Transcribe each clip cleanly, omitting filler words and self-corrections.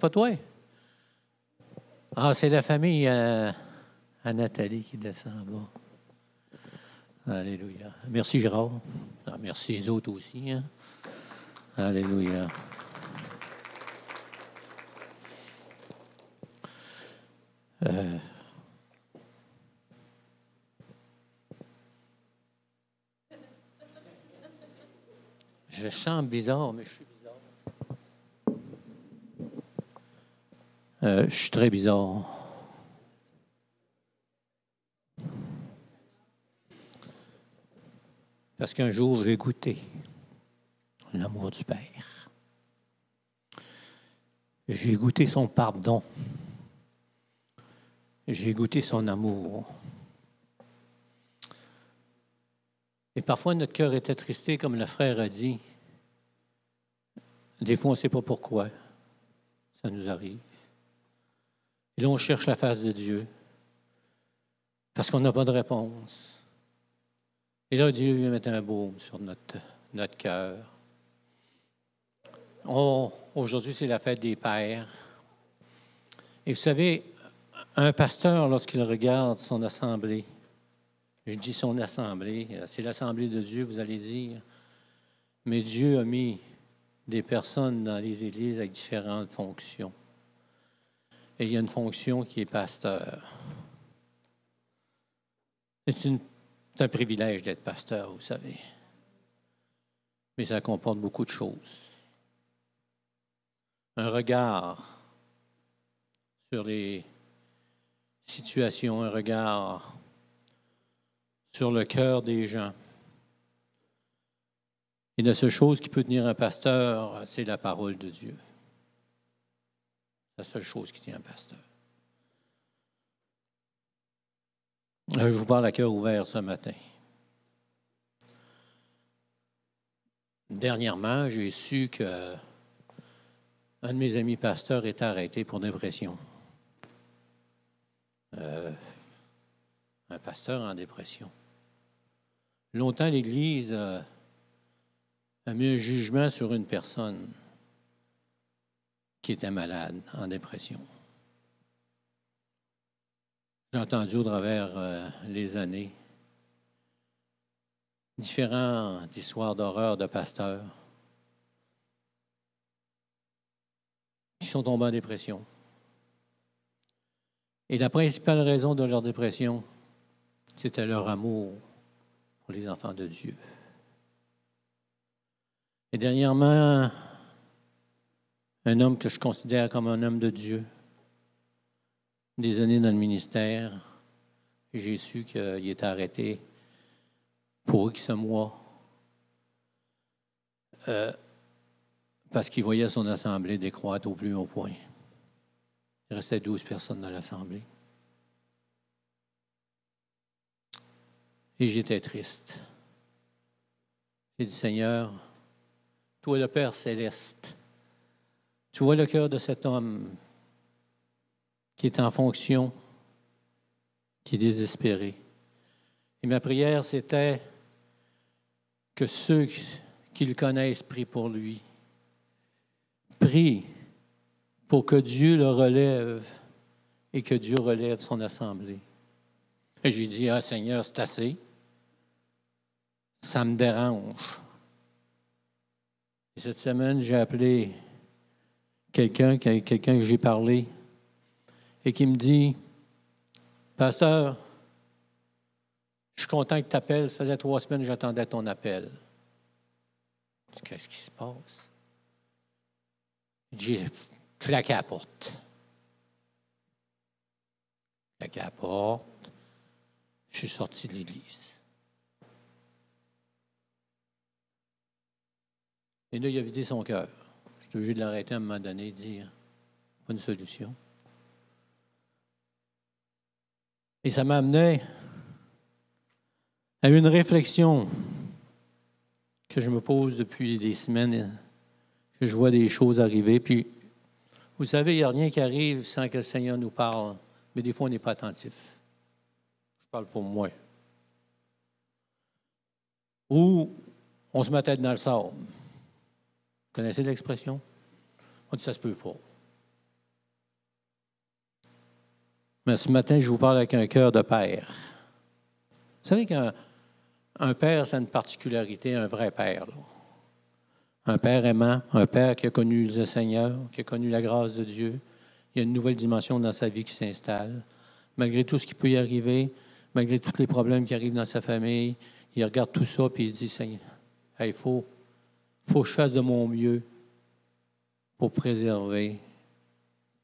pas toi? Ah, c'est la famille à Nathalie qui descend en bas. Alléluia. Merci, Gérard. Ah, merci les autres aussi. Hein? Alléluia. Je sens bizarre, mais je suis bizarre. Je suis très bizarre. Parce qu'un jour, j'ai goûté l'amour du Père. J'ai goûté son pardon. J'ai goûté son amour. Et parfois, notre cœur est attristé, comme le frère a dit. Des fois, on ne sait pas pourquoi. Ça nous arrive. Et là, on cherche la face de Dieu. Parce qu'on n'a pas de réponse. Et là, Dieu vient mettre un baume sur notre cœur. Aujourd'hui, c'est la fête des pères. Et vous savez, un pasteur, lorsqu'il regarde son assemblée, je dis son assemblée, c'est l'assemblée de Dieu, vous allez dire, mais Dieu a mis des personnes dans les églises avec différentes fonctions. Et il y a une fonction qui est pasteur. C'est un privilège d'être pasteur, vous savez. Mais ça comporte beaucoup de choses. Un regard sur les situations, un regard sur le cœur des gens. Et la seule chose qui peut tenir un pasteur, c'est la parole de Dieu. La seule chose qui tient un pasteur. Je vous parle à cœur ouvert ce matin. Dernièrement, j'ai su que un de mes amis pasteurs était arrêté pour dépression. Un pasteur en dépression. Longtemps, l'Église a mis un jugement sur une personne qui était malade, en dépression. J'ai entendu au travers les années différentes histoires d'horreur de pasteurs qui sont tombés en dépression. Et la principale raison de leur dépression, c'était leur amour pour les enfants de Dieu. Et dernièrement, un homme que je considère comme un homme de Dieu, des années dans le ministère, j'ai su qu'il était arrêté pour X mois parce qu'il voyait son assemblée décroître au plus haut point. Il restait 12 personnes dans l'assemblée. Et j'étais triste. J'ai dit, Seigneur, toi le Père céleste, tu vois le cœur de cet homme qui est en fonction, qui est désespéré. Et ma prière, c'était que ceux qui le connaissent prient pour lui. Prie pour que Dieu le relève et que Dieu relève son assemblée. Et j'ai dit, Seigneur, c'est assez. Ça me dérange. Et cette semaine, j'ai appelé quelqu'un que j'ai parlé et qui me dit, Pasteur, je suis content que tu appelles. Ça faisait 3 semaines que j'attendais ton appel. Je dis, qu'est-ce qui se passe? J'ai claqué à la porte. Claqué à la porte. Je suis sorti de l'église. Et là, il a vidé son cœur. J'étais obligé de l'arrêter à un moment donné et de dire, pas une solution. Et ça m'amenait à une réflexion que je me pose depuis des semaines, que je vois des choses arriver. Puis, vous savez, il n'y a rien qui arrive sans que le Seigneur nous parle. Mais des fois, on n'est pas attentif. Je parle pour moi. Ou on se met la tête dans le sable. Vous connaissez l'expression? On dit, ça se peut pas. Mais ce matin, je vous parle avec un cœur de père. Vous savez qu'un père, c'est une particularité, un vrai père. Là. Un père aimant, un père qui a connu le Seigneur, qui a connu la grâce de Dieu. Il y a une nouvelle dimension dans sa vie qui s'installe. Malgré tout ce qui peut y arriver, malgré tous les problèmes qui arrivent dans sa famille, il regarde tout ça et il dit, Seigneur, il faut que je fasse de mon mieux pour préserver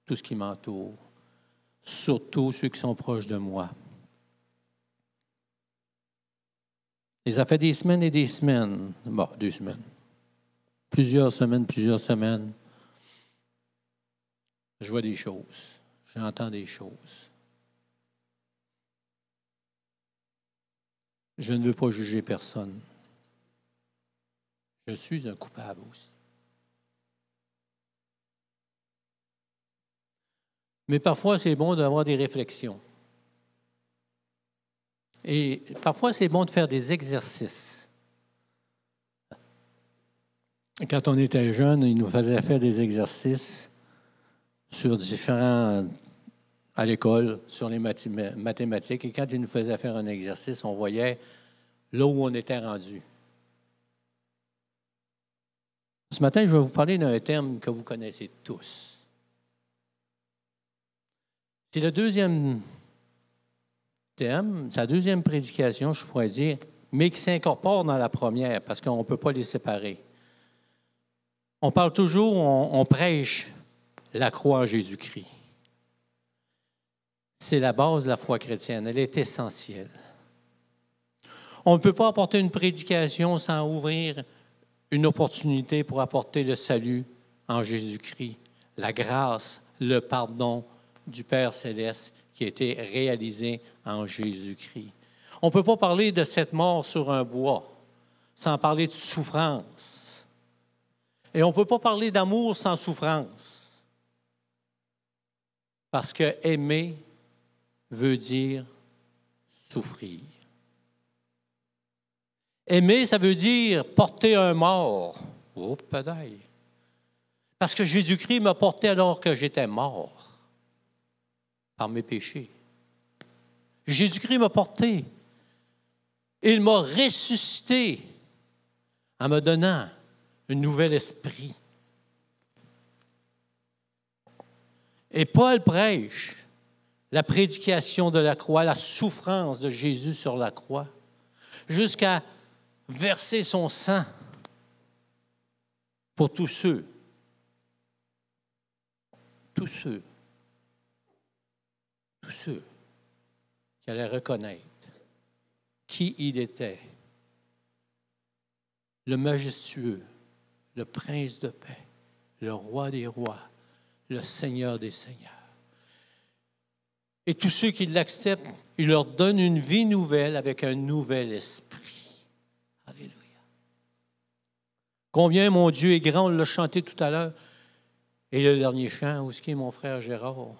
tout ce qui m'entoure, surtout ceux qui sont proches de moi. Et ça fait des semaines et des semaines, bon, 2 semaines, plusieurs semaines, je vois des choses, j'entends des choses. Je ne veux pas juger personne. Je suis un coupable aussi. Mais parfois, c'est bon d'avoir des réflexions. Et parfois, c'est bon de faire des exercices. Quand on était jeune, ils nous faisaient faire des exercices sur différents, à l'école, sur les mathématiques. Et quand ils nous faisaient faire un exercice, on voyait là où on était rendu. Ce matin, je vais vous parler d'un terme que vous connaissez tous. C'est le deuxième thème, sa deuxième prédication, je pourrais dire, mais qui s'incorpore dans la première, parce qu'on ne peut pas les séparer. On parle toujours, on prêche la croix en Jésus-Christ. C'est la base de la foi chrétienne, elle est essentielle. On ne peut pas apporter une prédication sans ouvrir une opportunité pour apporter le salut en Jésus-Christ, la grâce, le pardon du Père céleste qui a été réalisé en Jésus-Christ. On ne peut pas parler de cette mort sur un bois sans parler de souffrance. Et on ne peut pas parler d'amour sans souffrance. Parce que aimer veut dire souffrir. Aimer, ça veut dire porter un mort. Oh, pédale. Parce que Jésus-Christ m'a porté alors que j'étais mort par mes péchés. Jésus-Christ m'a porté. Il m'a ressuscité en me donnant un nouvel esprit. Et Paul prêche la prédication de la croix, la souffrance de Jésus sur la croix, jusqu'à verser son sang pour tous ceux qui allaient reconnaître qui il était, le majestueux, le prince de paix, le roi des rois, le Seigneur des seigneurs. Et tous ceux qui l'acceptent, il leur donne une vie nouvelle avec un nouvel esprit. Alléluia. Combien mon Dieu est grand, on l'a chanté tout à l'heure. Et le dernier chant, où est-ce qu'il est mon frère Gérard?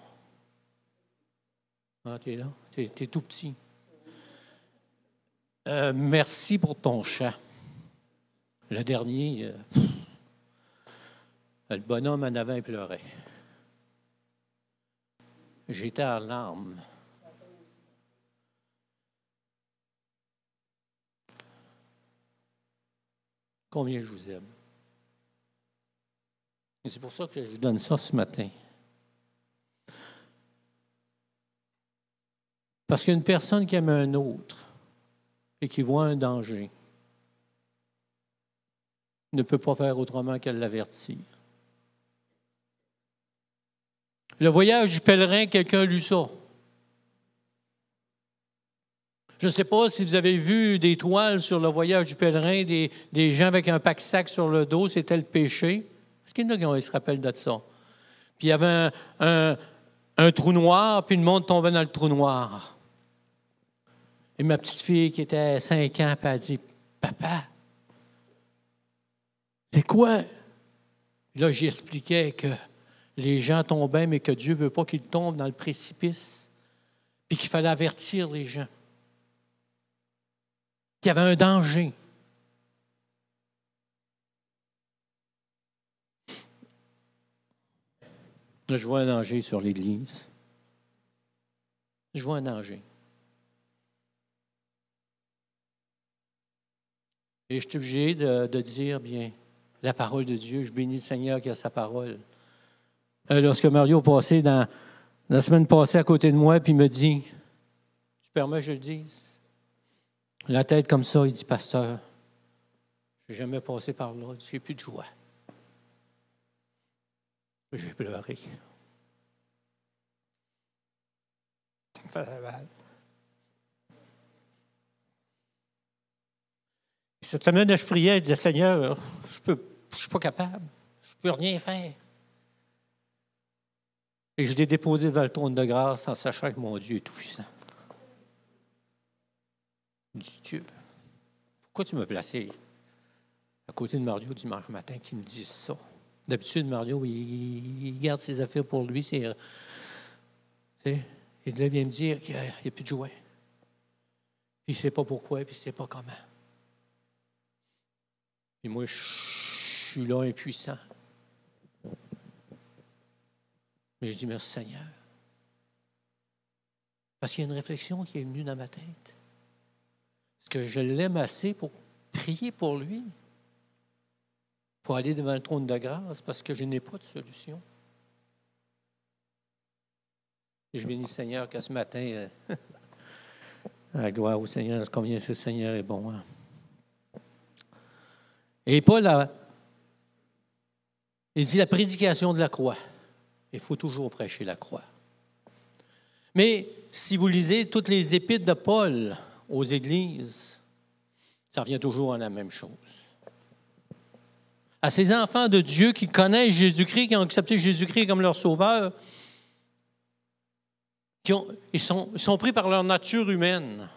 Ah, t'es là? T'es tout petit. Merci pour ton chant. Le dernier, le bonhomme en avant, il pleurait. J'étais en larmes. Combien je vous aime. Et c'est pour ça que je vous donne ça ce matin. Parce qu'une personne qui aime un autre et qui voit un danger ne peut pas faire autrement qu'elle l'avertir. Le voyage du pèlerin, quelqu'un a lu ça. Je ne sais pas si vous avez vu des toiles sur le voyage du pèlerin, des gens avec un pack-sac sur le dos, c'était le péché. Est-ce qu'il y en a qui se rappellent de ça? Puis il y avait un trou noir, puis le monde tombait dans le trou noir. Et ma petite fille qui était 5 ans, puis elle a dit, « Papa, c'est quoi? » Là, j'expliquais que les gens tombaient, mais que Dieu ne veut pas qu'ils tombent dans le précipice, puis qu'il fallait avertir les gens, qu'il y avait un danger. Là, je vois un danger sur l'Église. Je vois un danger. Et je suis obligé de dire, bien, la parole de Dieu, je bénis le Seigneur qui a sa parole. Lorsque Mario est passé la semaine passée à côté de moi, puis il me dit, tu permets que je le dise? La tête comme ça, il dit, pasteur, je n'ai jamais passé par là, je n'ai plus de joie. J'ai pleuré. Ça me fait mal. Cette semaine, je priais, je disais, Seigneur, je ne suis pas capable, je ne peux rien faire. Et je l'ai déposé devant le trône de grâce en sachant que mon Dieu est tout-puissant. Je dis, Dieu, pourquoi tu m'as placé à côté de Mario dimanche matin qui me dit ça? D'habitude, Mario, il garde ses affaires pour lui. Il vient me dire qu'il n'y a plus de joie. Puis il ne sait pas pourquoi, puis il ne sait pas comment. Et moi, je suis là, impuissant. Mais je dis merci Seigneur. Parce qu'il y a une réflexion qui est venue dans ma tête. Est-ce que je l'aime assez pour prier pour lui? Pour aller devant le trône de grâce, parce que je n'ai pas de solution. Et je bénis le Seigneur qu'à ce matin, la gloire au Seigneur, combien ce Seigneur est bon. Hein? Et Paul, il dit la prédication de la croix. Il faut toujours prêcher la croix. Mais si vous lisez toutes les épîtres de Paul aux églises, ça revient toujours à la même chose. À ces enfants de Dieu qui connaissent Jésus-Christ, qui ont accepté Jésus-Christ comme leur sauveur, ils sont pris par leur nature humaine.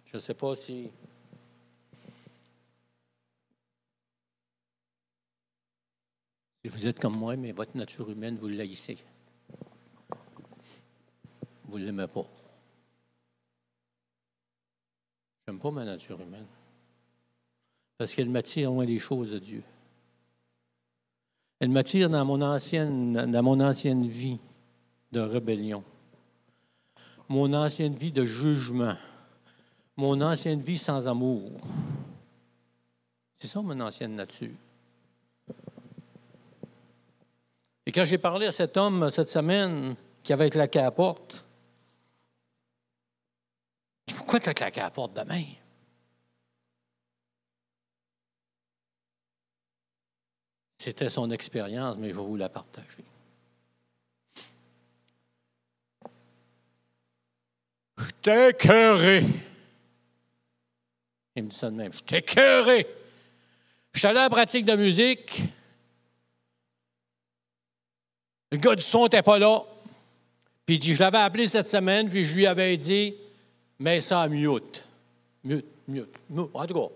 Je ne sais pas si vous êtes comme moi, mais votre nature humaine, vous l'haïssez. Vous ne l'aimez pas. Je n'aime pas ma nature humaine. Parce qu'elle m'attire loin des choses de Dieu. Elle m'attire dans mon ancienne vie de rébellion. Mon ancienne vie de jugement. Mon ancienne vie sans amour. C'est ça, mon ancienne nature. Et quand j'ai parlé à cet homme cette semaine qui avait claqué à la porte, pourquoi tu as claqué à la porte demain? C'était son expérience, mais je vais vous la partager. Je t'ai écœuré. Il me dit ça de même. Je t'ai écœuré. Je suis allé à la pratique de musique. Le gars du son n'était pas là. Puis il dit, je l'avais appelé cette semaine, puis je lui avais dit, mets ça en mute. Mute. En tout cas.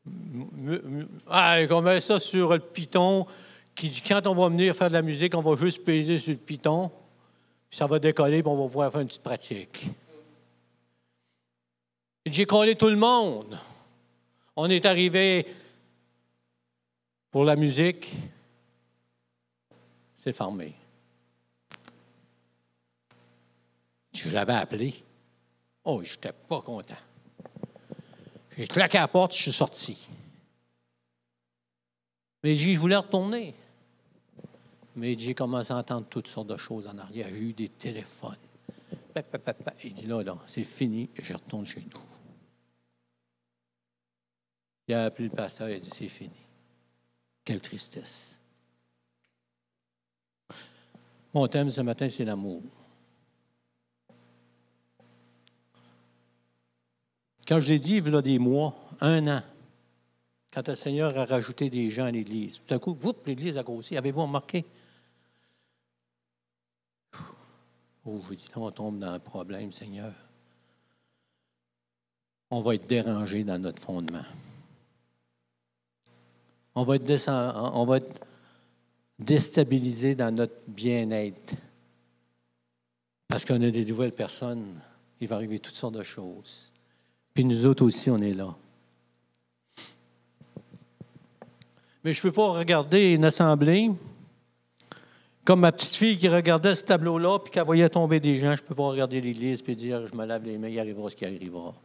On met ça sur le piton, qui dit, quand on va venir faire de la musique, on va juste peser sur le piton, puis ça va décoller, puis on va pouvoir faire une petite pratique. J'ai collé tout le monde. On est arrivé pour la musique. C'est fermé. Je l'avais appelé. Oh, je n'étais pas content. J'ai claqué à la porte, je suis sorti. Mais je voulais retourner. Mais j'ai commencé à entendre toutes sortes de choses en arrière. J'ai eu des téléphones. Il dit là, c'est fini, je retourne chez nous. Il a appelé le pasteur, il a dit, c'est fini. Quelle tristesse. Mon thème ce matin, c'est l'amour. Quand je l'ai dit, il y a des mois, 1 an, quand le Seigneur a rajouté des gens à l'Église, tout à coup, l'Église a grossi. Avez-vous remarqué? Oh, je dis, là, on tombe dans un problème, Seigneur. On va être dérangé dans notre fondement. On va être déstabilisé dans notre bien-être. Parce qu'on a des nouvelles personnes. Il va arriver toutes sortes de choses. Puis nous autres aussi, on est là. Mais je ne peux pas regarder une assemblée Comme ma petite fille qui regardait ce tableau-là, puis qu'elle voyait tomber des gens, je peux pas regarder l'Église et dire, je me lave les mains, il arrivera ce qui arrivera.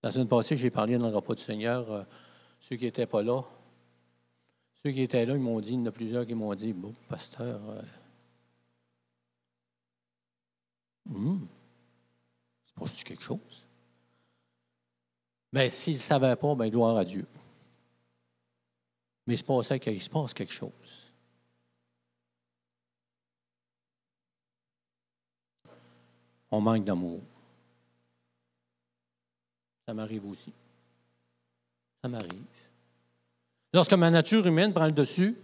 La semaine passée, j'ai parlé dans le repas du Seigneur, ceux qui n'étaient pas là. Ceux qui étaient là, ils m'ont dit, il y en a plusieurs qui m'ont dit, bon, pasteur, c'est pas juste quelque chose. Mais s'ils ne savaient pas, bien, gloire à Dieu. Mais il se passe quelque chose. On manque d'amour. Ça m'arrive aussi. Ça m'arrive. Lorsque ma nature humaine prend le dessus,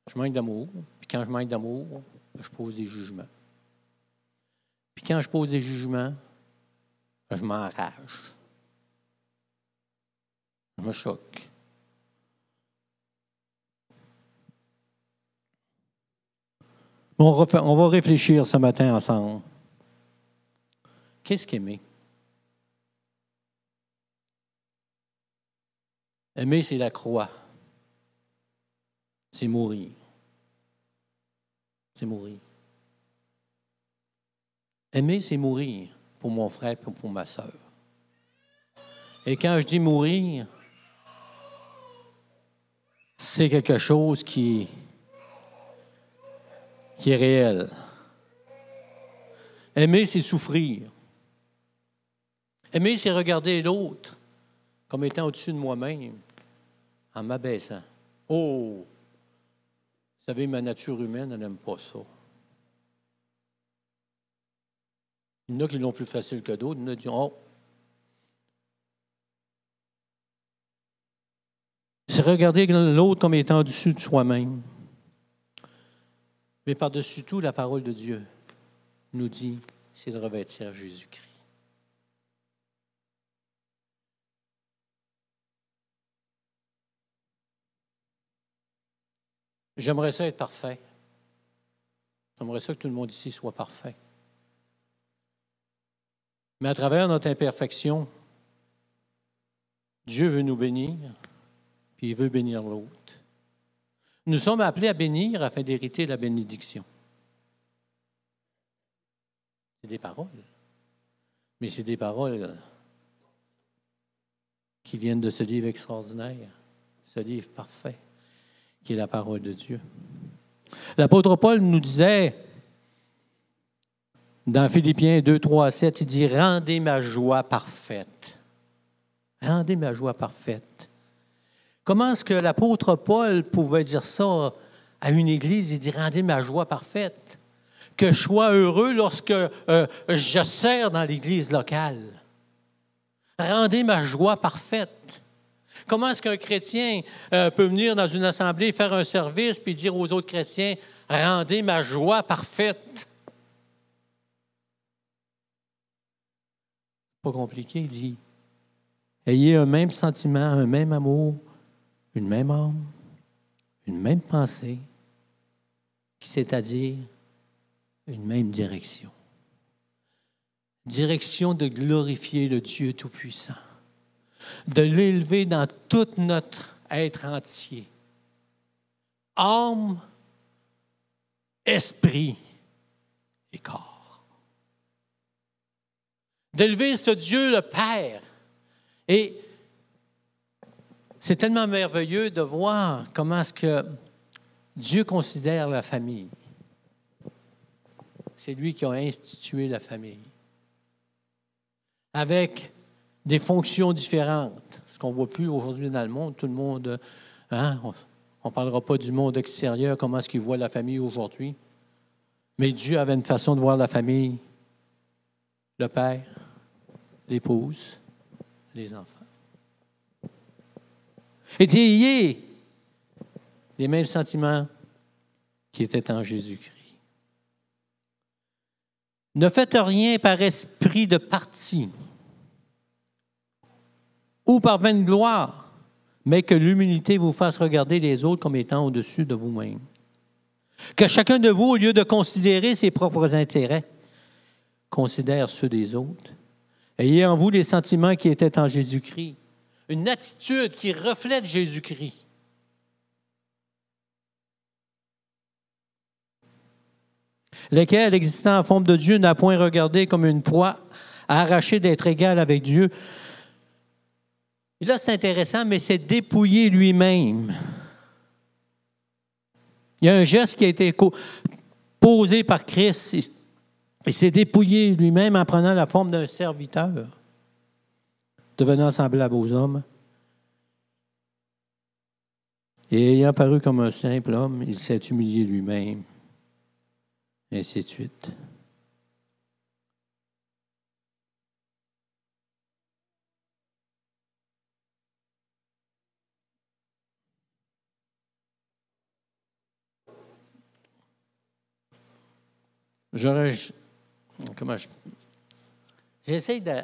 je manque d'amour. Puis quand je manque d'amour, je pose des jugements. Puis quand je pose des jugements, je m'enrage. Je me choque. On va réfléchir ce matin ensemble. Qu'est-ce qu'aimer? Aimer, c'est la croix. C'est mourir. C'est mourir. Aimer, c'est mourir pour mon frère et pour ma sœur. Et quand je dis mourir, c'est quelque chose qui est réel. Aimer, c'est souffrir. Aimer, c'est regarder l'autre comme étant au-dessus de moi-même, en m'abaissant. Oh! Vous savez, ma nature humaine, elle n'aime pas ça. Il y en a qui l'ont plus facile que d'autres. Il y en a qui disent, oh! C'est regarder l'autre comme étant au-dessus de soi-même. Mais par-dessus tout, la parole de Dieu nous dit, c'est de revêtir Jésus-Christ. J'aimerais ça être parfait. J'aimerais ça que tout le monde ici soit parfait. Mais à travers notre imperfection, Dieu veut nous bénir, puis il veut bénir l'autre. Nous sommes appelés à bénir afin d'hériter la bénédiction. C'est des paroles. Mais c'est des paroles qui viennent de ce livre extraordinaire, ce livre parfait, qui est la parole de Dieu. L'apôtre Paul nous disait, dans Philippiens 2, 3 à 7, il dit « Rendez ma joie parfaite. » Rendez ma joie parfaite. Comment est-ce que l'apôtre Paul pouvait dire ça à une église? Il dit « Rendez ma joie parfaite. » Que je sois heureux lorsque je sers dans l'église locale. Rendez ma joie parfaite. Comment est-ce qu'un chrétien peut venir dans une assemblée, faire un service, puis dire aux autres chrétiens, « Rendez ma joie parfaite. » Pas compliqué, il dit, « Ayez un même sentiment, un même amour, une même âme, une même pensée, c'est-à-dire une même direction. Direction de glorifier le Dieu Tout-Puissant, de l'élever dans tout notre être entier. Âme, esprit et corps. D'élever ce Dieu le Père. Et c'est tellement merveilleux de voir comment est-ce que Dieu considère la famille. C'est lui qui a institué la famille. Avec des fonctions différentes. Ce qu'on ne voit plus aujourd'hui dans le monde, tout le monde, on ne parlera pas du monde extérieur, comment est-ce qu'il voit la famille aujourd'hui. Mais Dieu avait une façon de voir la famille. Le père, l'épouse, les enfants. Et dit, ayez les mêmes sentiments qui étaient en Jésus-Christ. Ne faites rien par esprit de parti ou par vaine gloire, mais que l'humilité vous fasse regarder les autres comme étant au-dessus de vous-même. Que chacun de vous, au lieu de considérer ses propres intérêts, considère ceux des autres. Ayez en vous les sentiments qui étaient en Jésus-Christ, une attitude qui reflète Jésus-Christ. lequel, existant en forme de Dieu, n'a point regardé comme une proie à arracher d'être égal avec Dieu. Et là, c'est intéressant, mais c'est dépouiller lui-même. Il y a un geste qui a été posé par Christ. Il s'est dépouillé lui-même en prenant la forme d'un serviteur, devenant semblable aux hommes. Et ayant paru comme un simple homme, il s'est humilié lui-même. Et ainsi de suite. J'essaie de...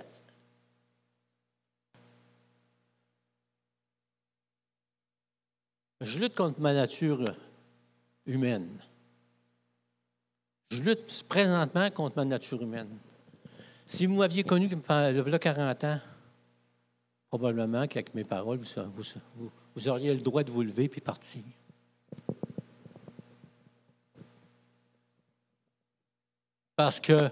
Je lutte contre ma nature humaine. Je lutte présentement contre ma nature humaine. Si vous m'aviez connu il y a 40 ans, probablement qu'avec mes paroles, vous auriez le droit de vous lever puis partir. Parce que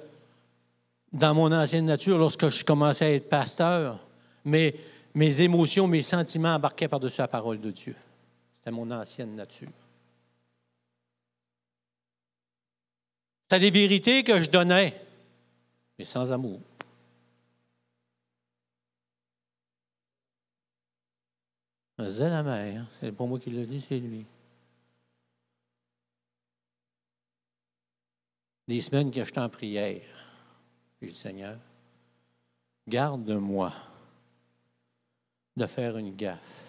dans mon ancienne nature, lorsque je commençais à être pasteur, mes émotions, mes sentiments embarquaient par-dessus la parole de Dieu. C'était mon ancienne nature. C'était des vérités que je donnais, mais sans amour. Je disais la mère, c'est pas moi qui l'a dit, c'est lui. Des semaines que j'étais en prière. J'ai dit, Seigneur, garde-moi de faire une gaffe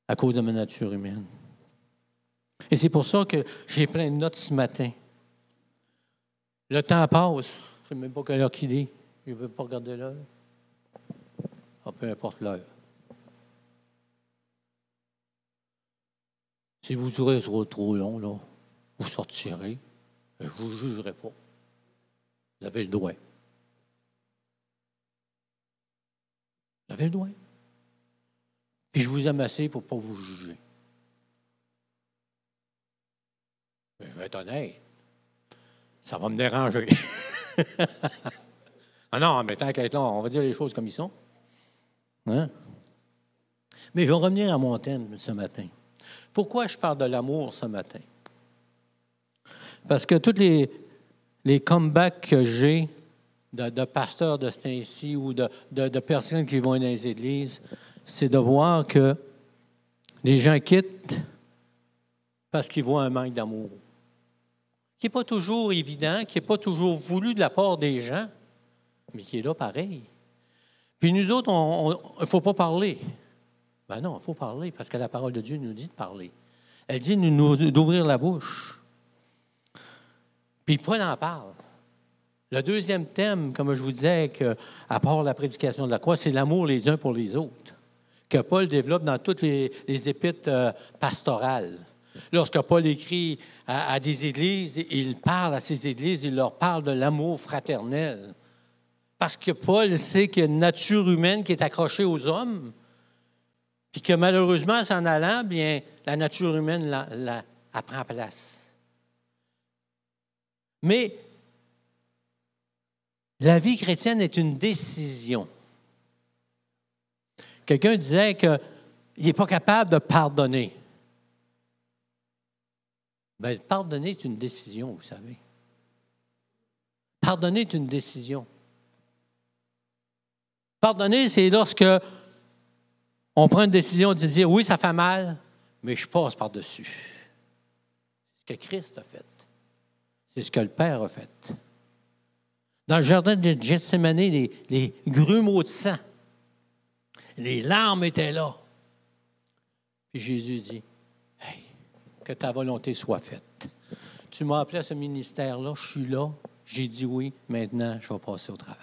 à cause de ma nature humaine. Et c'est pour ça que j'ai plein de notes ce matin. Le temps passe. Je ne sais même pas quelle heure qu'il est. Je ne veux pas regarder l'heure. Ah, peu importe l'heure. Si vous trouvez ce trop long, là, vous sortirez. Je ne vous jugerai pas. Vous avez le droit. Vous avez le droit. Puis je vous aime assez pour ne pas vous juger. Mais je vais être honnête. Ça va me déranger. Ah non, mais tant qu'à être là, on va dire les choses comme ils sont. Hein? Mais je vais revenir à mon thème ce matin. Pourquoi je parle de l'amour ce matin? Parce que tous les comebacks que j'ai de pasteurs de ce temps-ci ou de personnes qui vont dans les églises, c'est de voir que les gens quittent parce qu'ils voient un manque d'amour, qui n'est pas toujours évident, qui n'est pas toujours voulu de la part des gens, mais qui est là pareil. Puis nous autres, il ne faut pas parler. Ben non, il faut parler, parce que la parole de Dieu nous dit de parler. Elle dit d'ouvrir la bouche. Puis Paul en parle. Le deuxième thème, comme je vous disais, à part la prédication de la croix, c'est l'amour les uns pour les autres, que Paul développe dans toutes les épîtres pastorales. Lorsque Paul écrit à des églises, il parle à ces églises, il leur parle de l'amour fraternel. Parce que Paul sait qu'il y a une nature humaine qui est accrochée aux hommes, puis que malheureusement, s'en allant, bien, la nature humaine elle prend place. Mais la vie chrétienne est une décision. Quelqu'un disait qu'il n'est pas capable de pardonner. Bien, pardonner est une décision, vous savez. Pardonner est une décision. Pardonner, c'est lorsque on prend une décision de dire, oui, ça fait mal, mais je passe par-dessus. C'est ce que Christ a fait. C'est ce que le Père a fait. Dans le jardin de Gethsémane, les grumeaux de sang, les larmes étaient là. Puis Jésus dit, « Hey, que ta volonté soit faite. Tu m'as appelé à ce ministère-là, je suis là, j'ai dit oui, maintenant je vais passer au travail. »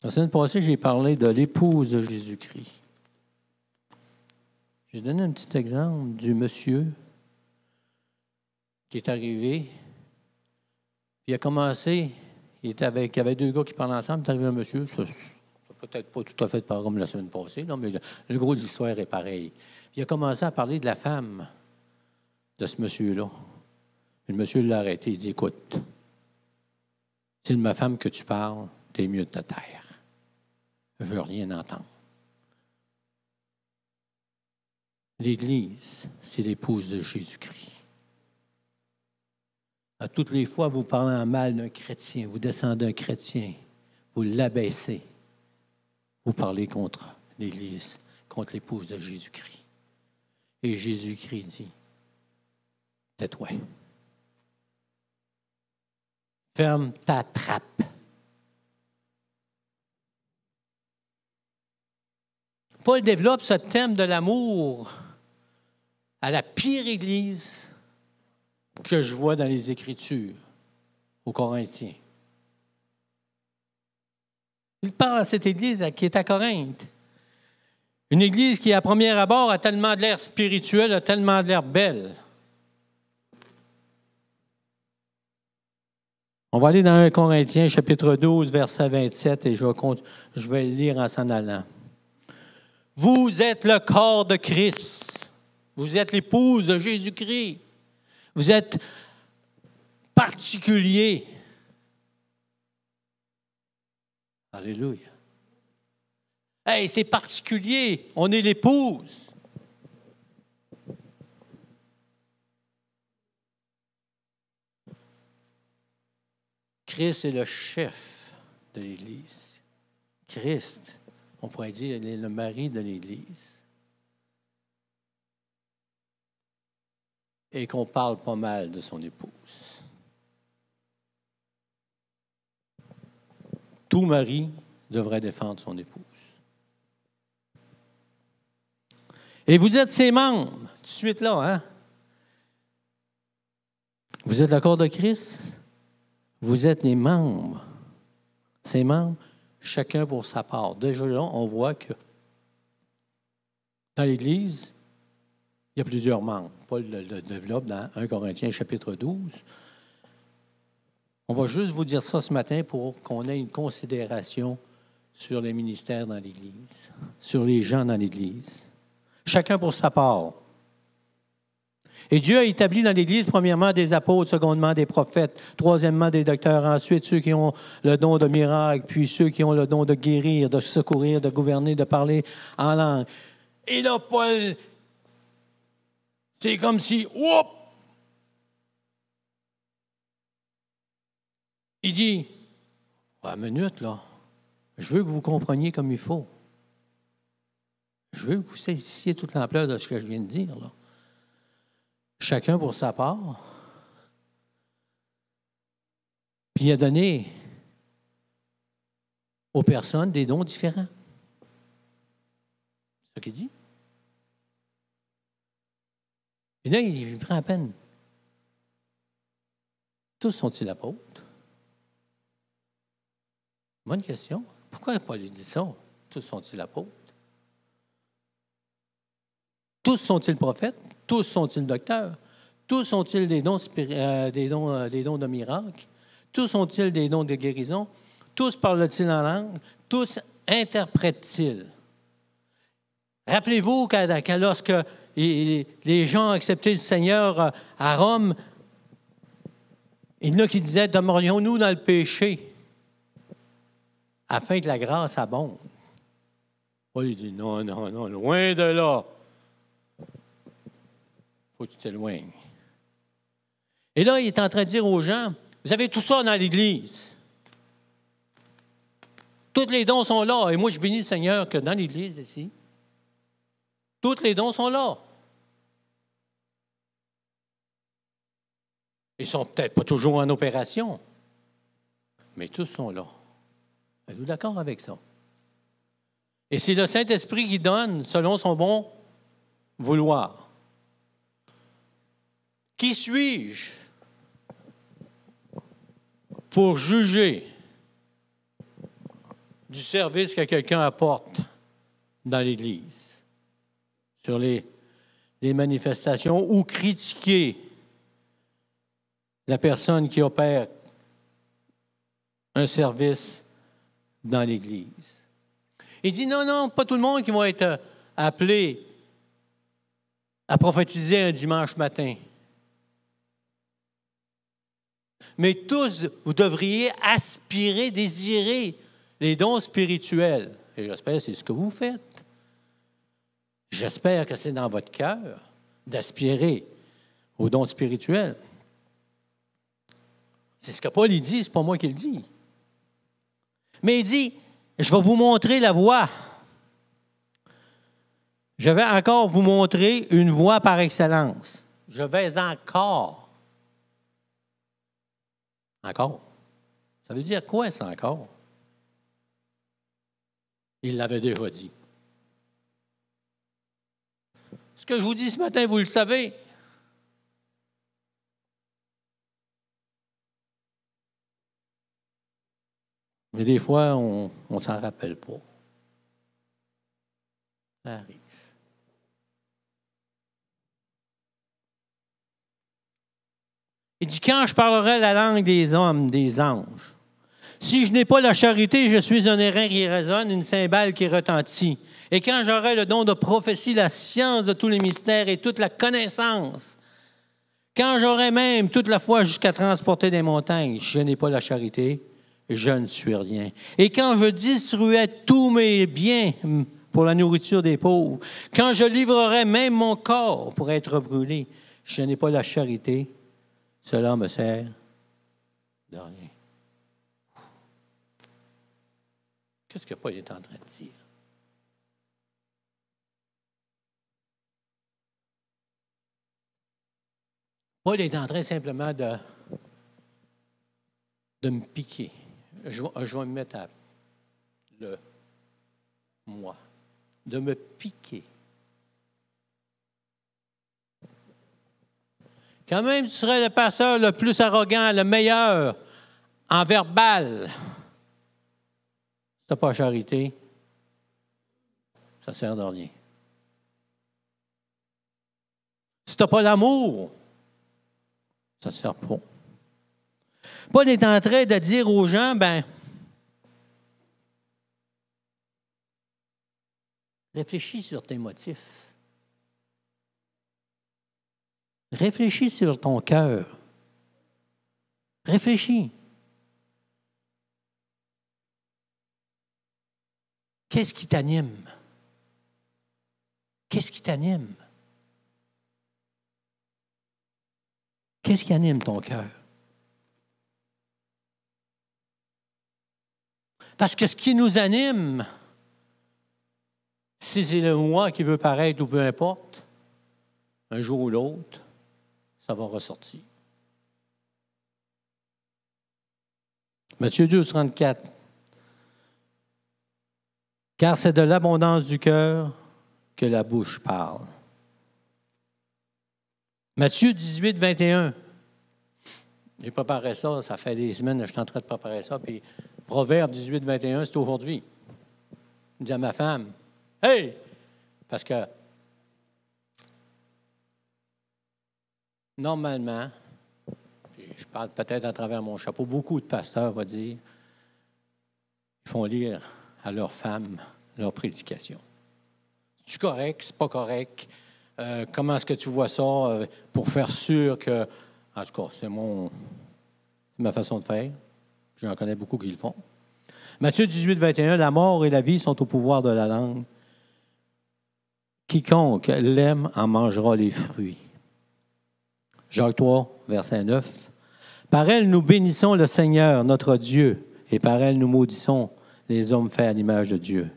La semaine passée, j'ai parlé de l'épouse de Jésus-Christ. J'ai donné un petit exemple du monsieur qui est arrivé, puis il a commencé, il y avait deux gars qui parlaient ensemble, il est arrivé un monsieur, ça peut-être pas tout à fait pareil comme la semaine passée, non, mais le gros de l'histoire est pareil. Puis il a commencé à parler de la femme de ce monsieur-là. Et le monsieur l'a arrêté. Il dit, écoute, c'est de ma femme que tu parles, t'es mieux de ta terre. Je veux rien entendre. L'Église, c'est l'épouse de Jésus-Christ. À toutes les fois, vous parlez en mal d'un chrétien, vous descendez un chrétien, vous l'abaissez, vous parlez contre l'Église, contre l'épouse de Jésus-Christ. Et Jésus-Christ dit, tais-toi. Ferme ta trappe. Paul développe ce thème de l'amour à la pire Église que je vois dans les Écritures, aux Corinthiens. Il parle à cette Église qui est à Corinthe. Une Église qui, à premier abord, a tellement de l'air spirituel, a tellement de l'air belle. On va aller dans 1 Corinthiens, chapitre 12, verset 27, et je vais le lire en s'en allant. Vous êtes le corps de Christ. Vous êtes l'épouse de Jésus-Christ. Vous êtes particulier. Alléluia. Hey, c'est particulier. On est l'épouse. Christ est le chef de l'Église. Christ, on pourrait dire, il est le mari de l'Église. Et qu'on parle pas mal de son épouse. Tout mari devrait défendre son épouse. Et vous êtes ses membres, tout de suite là, hein? Vous êtes le corps de Christ, vous êtes les membres. Ses membres, chacun pour sa part. Déjà là, on voit que dans l'Église, il y a plusieurs membres. Paul le développe dans 1 Corinthiens, chapitre 12. On va juste vous dire ça ce matin pour qu'on ait une considération sur les ministères dans l'Église, sur les gens dans l'Église. Chacun pour sa part. Et Dieu a établi dans l'Église, premièrement, des apôtres, secondement, des prophètes, troisièmement, des docteurs, ensuite ceux qui ont le don de miracle, puis ceux qui ont le don de guérir, de secourir, de gouverner, de parler en langue. Et là, Paul, c'est comme si, oups! Il dit, une minute, là, je veux que vous compreniez comme il faut. Je veux que vous saisissiez toute l'ampleur de ce que je viens de dire, là. Chacun pour sa part. Puis il a donné aux personnes des dons différents. C'est ce qu'il dit. Et là, il prend à peine. Tous sont-ils apôtres? Bonne question. Pourquoi Paul dit ça? Tous sont-ils apôtres? Tous sont-ils prophètes? Tous sont-ils docteurs? Tous sont-ils des dons de miracles? Tous sont-ils des dons de guérison? Tous parlent-ils en langue? Tous interprètent-ils? Rappelez-vous que lorsque les gens ont accepté le Seigneur à Rome, il y en a qui disaient, demeurions-nous dans le péché afin que la grâce abonde. Paul il dit, non, loin de là. Il faut que tu t'éloignes. Et là, il est en train de dire aux gens, vous avez tout ça dans l'Église. Tous les dons sont là. Et moi, je bénis le Seigneur que dans l'Église ici, tous les dons sont là. Ils ne sont peut-être pas toujours en opération, mais tous sont là. Êtes-vous d'accord avec ça? Et c'est le Saint-Esprit qui donne selon son bon vouloir. Qui suis-je pour juger du service que quelqu'un apporte dans l'Église, sur les manifestations, ou critiquer la personne qui opère un service dans l'Église? Il dit, non, non, pas tout le monde qui va être appelé à prophétiser un dimanche matin. Mais tous, vous devriez aspirer, désirer les dons spirituels. Et j'espère que c'est ce que vous faites. J'espère que c'est dans votre cœur d'aspirer aux dons spirituels. C'est ce que Paul il dit, c'est pas moi qui le dis. Mais il dit, je vais vous montrer la voie. Je vais encore vous montrer une voie par excellence. Je vais encore. Encore. Ça veut dire quoi, ça, encore? Il l'avait déjà dit. Ce que je vous dis ce matin, vous le savez. Mais des fois, on ne s'en rappelle pas. Ça arrive. Il dit, quand je parlerai la langue des hommes, des anges, si je n'ai pas la charité, je suis un airain qui résonne, une cymbale qui retentit. Et quand j'aurai le don de prophétie, la science de tous les mystères et toute la connaissance, quand j'aurai même toute la foi jusqu'à transporter des montagnes, je n'ai pas la charité, je ne suis rien. Et quand je distribuerai tous mes biens pour la nourriture des pauvres, quand je livrerai même mon corps pour être brûlé, je n'ai pas la charité, cela me sert de rien. Qu'est-ce que Paul est en train de dire? Paul est en train simplement de me piquer. Je vais me mettre à le moi. De me piquer. Quand même, tu serais le pasteur le plus arrogant, le meilleur en verbal. Si tu n'as pas la charité, ça ne sert de rien. Si tu n'as pas l'amour, ça ne sert pas. Paul est en train de dire aux gens, réfléchis sur tes motifs. Réfléchis sur ton cœur. Réfléchis. Qu'est-ce qui t'anime? Qu'est-ce qui t'anime? Qu'est-ce qui anime ton cœur? Parce que ce qui nous anime, si c'est le moi qui veut paraître ou peu importe, un jour ou l'autre, ça va ressortir. Matthieu 12, 34. Car c'est de l'abondance du cœur que la bouche parle. Matthieu 18, 21. J'ai préparé ça, ça fait des semaines que je suis en train de préparer ça, puis Proverbe 18, 21, c'est aujourd'hui. Je dis à ma femme, « Hey! » Parce que normalement, je parle peut-être à travers mon chapeau, beaucoup de pasteurs vont dire, ils font lire à leurs femmes leur prédication. C'est-tu correct? C'est pas correct? Comment est-ce que tu vois ça pour faire sûr que... En tout cas, c'est ma façon de faire. J'en connais beaucoup qui le font. Matthieu 18, 21, la mort et la vie sont au pouvoir de la langue. Quiconque l'aime en mangera les fruits. Jacques 3, verset 9. Par elle, nous bénissons le Seigneur, notre Dieu, et par elle, nous maudissons les hommes faits à l'image de Dieu.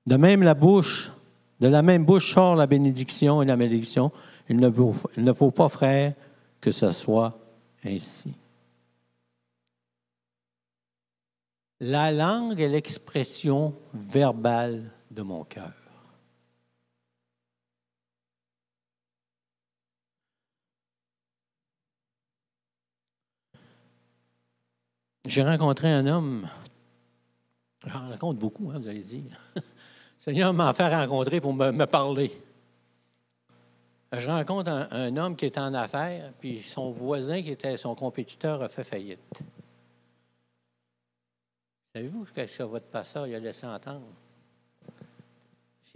De la même bouche sort la bénédiction et la malédiction. Il ne faut pas, frères, que ce soit ainsi. La langue est l'expression verbale de mon cœur. J'ai rencontré un homme, j'en rencontre beaucoup, vous allez dire. Le Seigneur m'a fait rencontrer pour me parler. Je rencontre un homme qui est en affaires, puis son voisin, qui était son compétiteur, a fait faillite. Savez-vous ce que votre pasteur il a laissé entendre?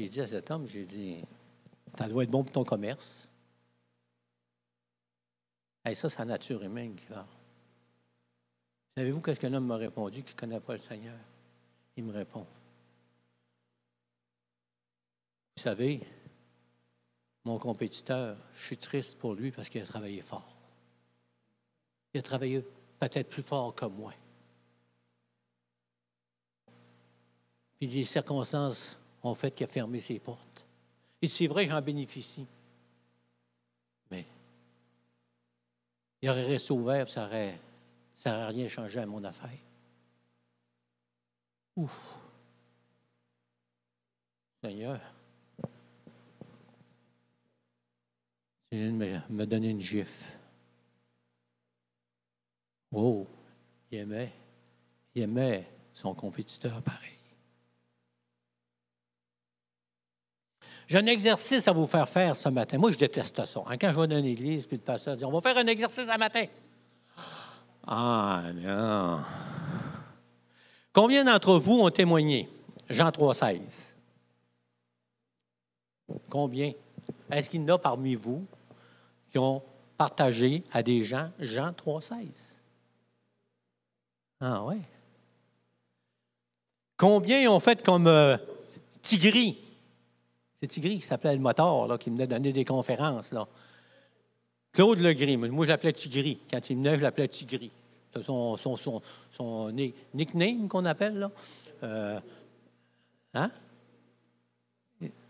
J'ai dit à cet homme, j'ai dit, ça doit être bon pour ton commerce. Hey, ça, c'est la nature humaine qui parle. Savez-vous qu'est-ce qu'un homme m'a répondu qui ne connaît pas le Seigneur? Il me répond. Vous savez, mon compétiteur, je suis triste pour lui parce qu'il a travaillé fort. Il a travaillé peut-être plus fort que moi. Puis les circonstances ont fait qu'il a fermé ses portes. Et c'est vrai, j'en bénéficie. Mais il aurait resté ouvert, ça n'aurait rien changé à mon affaire. Ouf! Seigneur, tu viens de me donner une gifle. Oh! Il aimait son compétiteur pareil. J'ai un exercice à vous faire faire ce matin. Moi, je déteste ça. Quand je vais dans une église, puis le pasteur dit, on va faire un exercice ce matin. Ah non! Combien d'entre vous ont témoigné? Jean 3,16. Combien? Est-ce qu'il y en a parmi vous qui ont partagé à des gens Jean 3,16? Ah oui. Combien ont fait comme Tigri? C'est Tigri qui s'appelait le moteur, là, qui me donné des conférences. Là. Claude Legris. Moi, je l'appelais Tigri. Quand il venait, je l'appelais Tigri. C'est son nickname qu'on appelle, là.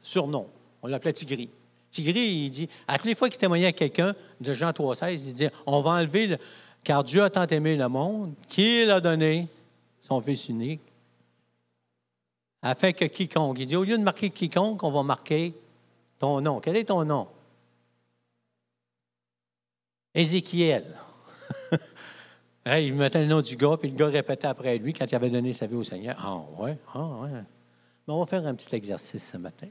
Surnom. On l'appelait Tigri. Tigri, il dit, à toutes les fois qu'il témoignait à quelqu'un, de Jean 3,16, il dit, on va enlever, car Dieu a tant aimé le monde, qu'il a donné son Fils unique, afin que quiconque, il dit, au lieu de marquer quiconque, on va marquer ton nom. Quel est ton nom? Ézéchiel. Il mettait le nom du gars, puis le gars répétait après lui quand il avait donné sa vie au Seigneur. Ah ouais. Mais on va faire un petit exercice ce matin.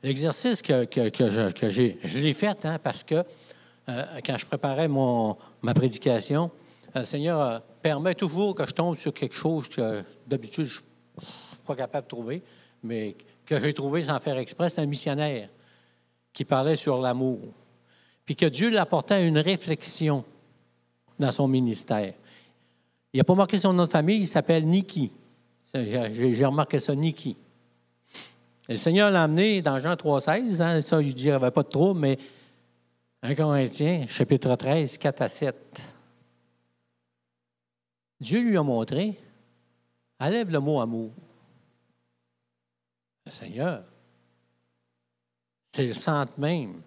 L'exercice que je l'ai fait parce que quand je préparais ma prédication, le Seigneur permet toujours que je tombe sur quelque chose que d'habitude je ne suis pas capable de trouver, mais que j'ai trouvé sans faire exprès. C'est un missionnaire qui parlait sur l'amour. Puis que Dieu l'apportait à une réflexion dans son ministère. Il n'a pas marqué son nom de famille, il s'appelle Niki. J'ai remarqué ça, Niki. Et le Seigneur l'a amené dans Jean 3,16, ça, je ne dirais pas de trop, mais 1 Corinthiens, chapitre 13, 4 à 7. Dieu lui a montré, enlève le mot amour. Le Seigneur, c'est le centre même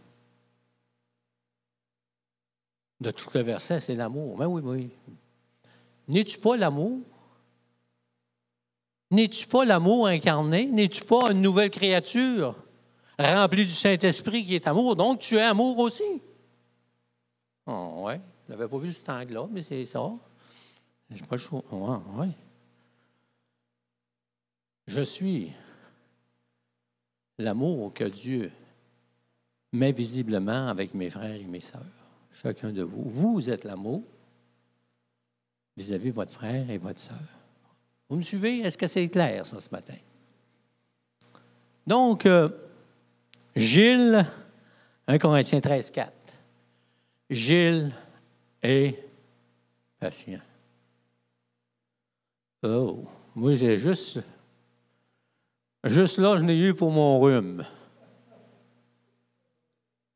de tout le verset, c'est l'amour. Mais oui. N'es-tu pas l'amour? N'es-tu pas l'amour incarné? N'es-tu pas une nouvelle créature remplie du Saint-Esprit qui est amour? Donc, tu es amour aussi. Oh, oui, je ne l'avais pas vu cet angle-là, mais c'est ça. Je n'ai pas le choix. Oui. Je suis l'amour que Dieu met visiblement avec mes frères et mes sœurs. Chacun de vous. Vous êtes l'amour vis-à-vis de votre frère et votre sœur. Vous me suivez? Est-ce que c'est clair, ça, ce matin? Donc, Gilles, 1 Corinthiens 13, 4. Gilles est patient. Oh, moi, j'ai juste là, je n'ai eu pour mon rhume.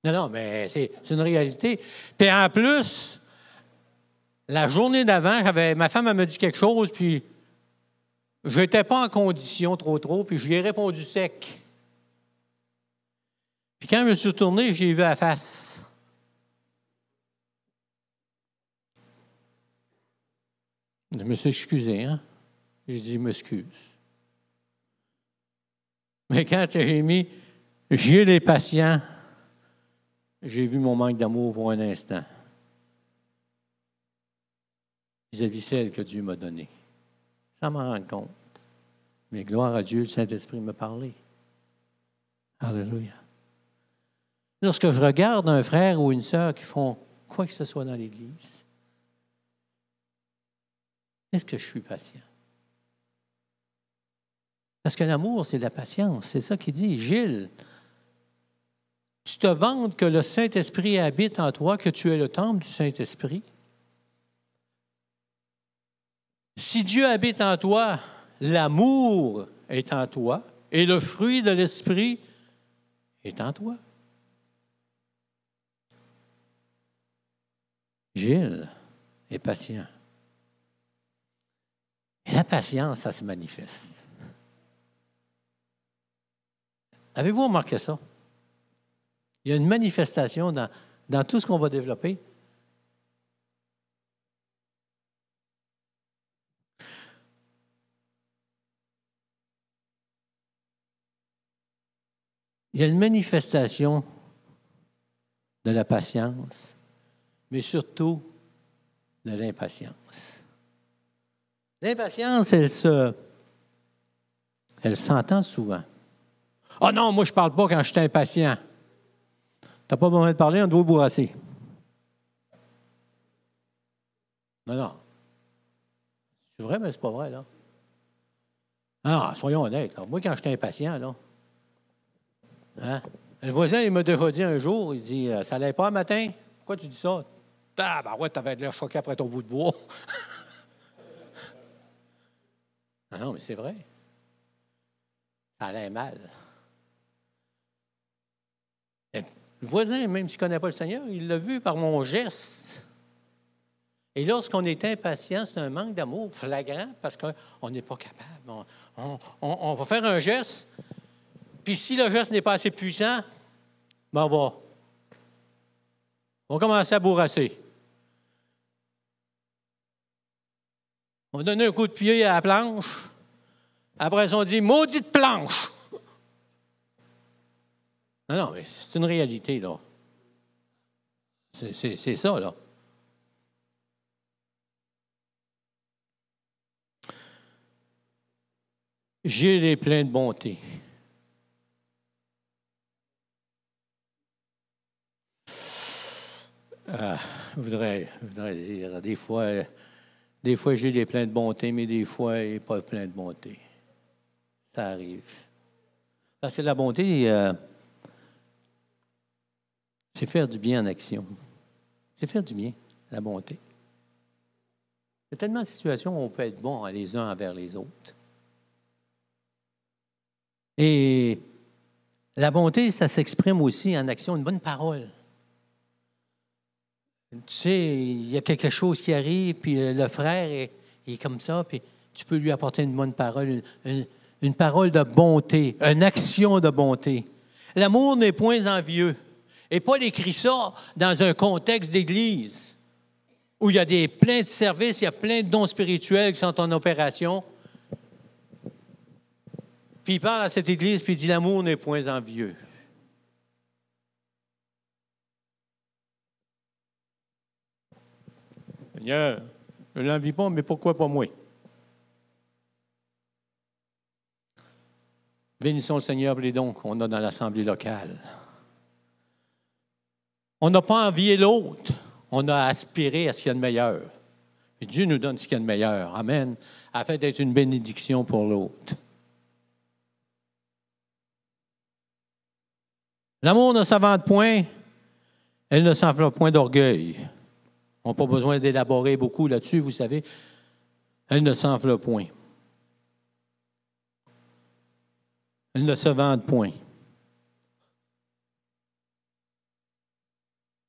Non, mais c'est une réalité. Puis en plus, la journée d'avant, ma femme elle m'a dit quelque chose, puis je n'étais pas en condition trop, puis je lui ai répondu sec. Puis quand je me suis retourné, j'ai vu la face. Je me suis excusé, hein? J'ai dit, je m'excuse. Mais quand j'ai mis « J'ai les patients », j'ai vu mon manque d'amour pour un instant vis-à-vis celle que Dieu m'a donnée. Sans m'en rendre compte. Mais gloire à Dieu, le Saint-Esprit m'a parlé. Alléluia. Lorsque je regarde un frère ou une sœur qui font quoi que ce soit dans l'Église, est-ce que je suis patient? Parce que l'amour, c'est la patience. C'est ça qu'il dit. Gilles, tu te vantes que le Saint-Esprit habite en toi, que tu es le temple du Saint-Esprit. Si Dieu habite en toi, l'amour est en toi et le fruit de l'Esprit est en toi. Gilles est patient. Et la patience, ça se manifeste. Avez-vous remarqué ça? Il y a une manifestation dans tout ce qu'on va développer. Il y a une manifestation de la patience, mais surtout de l'impatience. L'impatience, elle s'entend souvent. « Ah non, moi je ne parle pas quand je suis impatient. » Tu n'as pas besoin de parler, on doit bourrasser. Non. C'est vrai, mais c'est pas vrai, là. Ah, soyons honnêtes. Là. Moi, quand je suis impatient, là, hein? Le voisin, il m'a déjà dit un jour, il dit, ça n'allait pas un matin? Pourquoi tu dis ça? Ah, ben ouais, t'avais de l'air choqué après ton bout de bois. Ah non, mais c'est vrai. Ça allait mal. Et le voisin, même s'il ne connaît pas le Seigneur, il l'a vu par mon geste. Et lorsqu'on est impatient, c'est un manque d'amour flagrant parce qu'on n'est pas capable. On va faire un geste, puis si le geste n'est pas assez puissant, ben on va commencer à bourrasser. On va donner un coup de pied à la planche. Après, on dit « maudite planche ». Non, mais c'est une réalité, là. C'est ça, là. Gilles est plein de bonté. Je voudrais dire, des fois, Gilles est plein de bonté, mais des fois, il n'est pas plein de bonté. Ça arrive. Parce que la bonté, c'est faire du bien en action. C'est faire du bien, la bonté. Il y a tellement de situations où on peut être bon les uns envers les autres. Et la bonté, ça s'exprime aussi en action, une bonne parole. Tu sais, il y a quelque chose qui arrive, puis le frère est comme ça, puis tu peux lui apporter une bonne parole, une parole de bonté, une action de bonté. L'amour n'est point envieux. Et Paul écrit ça dans un contexte d'église où il y a plein de services, il y a plein de dons spirituels qui sont en opération. Puis il parle à cette église, puis il dit « L'amour n'est point envieux. » Seigneur, je ne l'envie pas, mais pourquoi pas moi? Bénissons le Seigneur pour les dons qu'on a dans l'assemblée locale. On n'a pas envié l'autre, on a aspiré à ce qu'il y a de meilleur. Et Dieu nous donne ce qu'il y a de meilleur. Amen. Afin d'être une bénédiction pour l'autre. L'amour ne s'invente point, elle ne s'enflamme point d'orgueil. On n'a pas besoin d'élaborer beaucoup là-dessus, vous savez. Elle ne s'enfle point. Elle ne se vante point.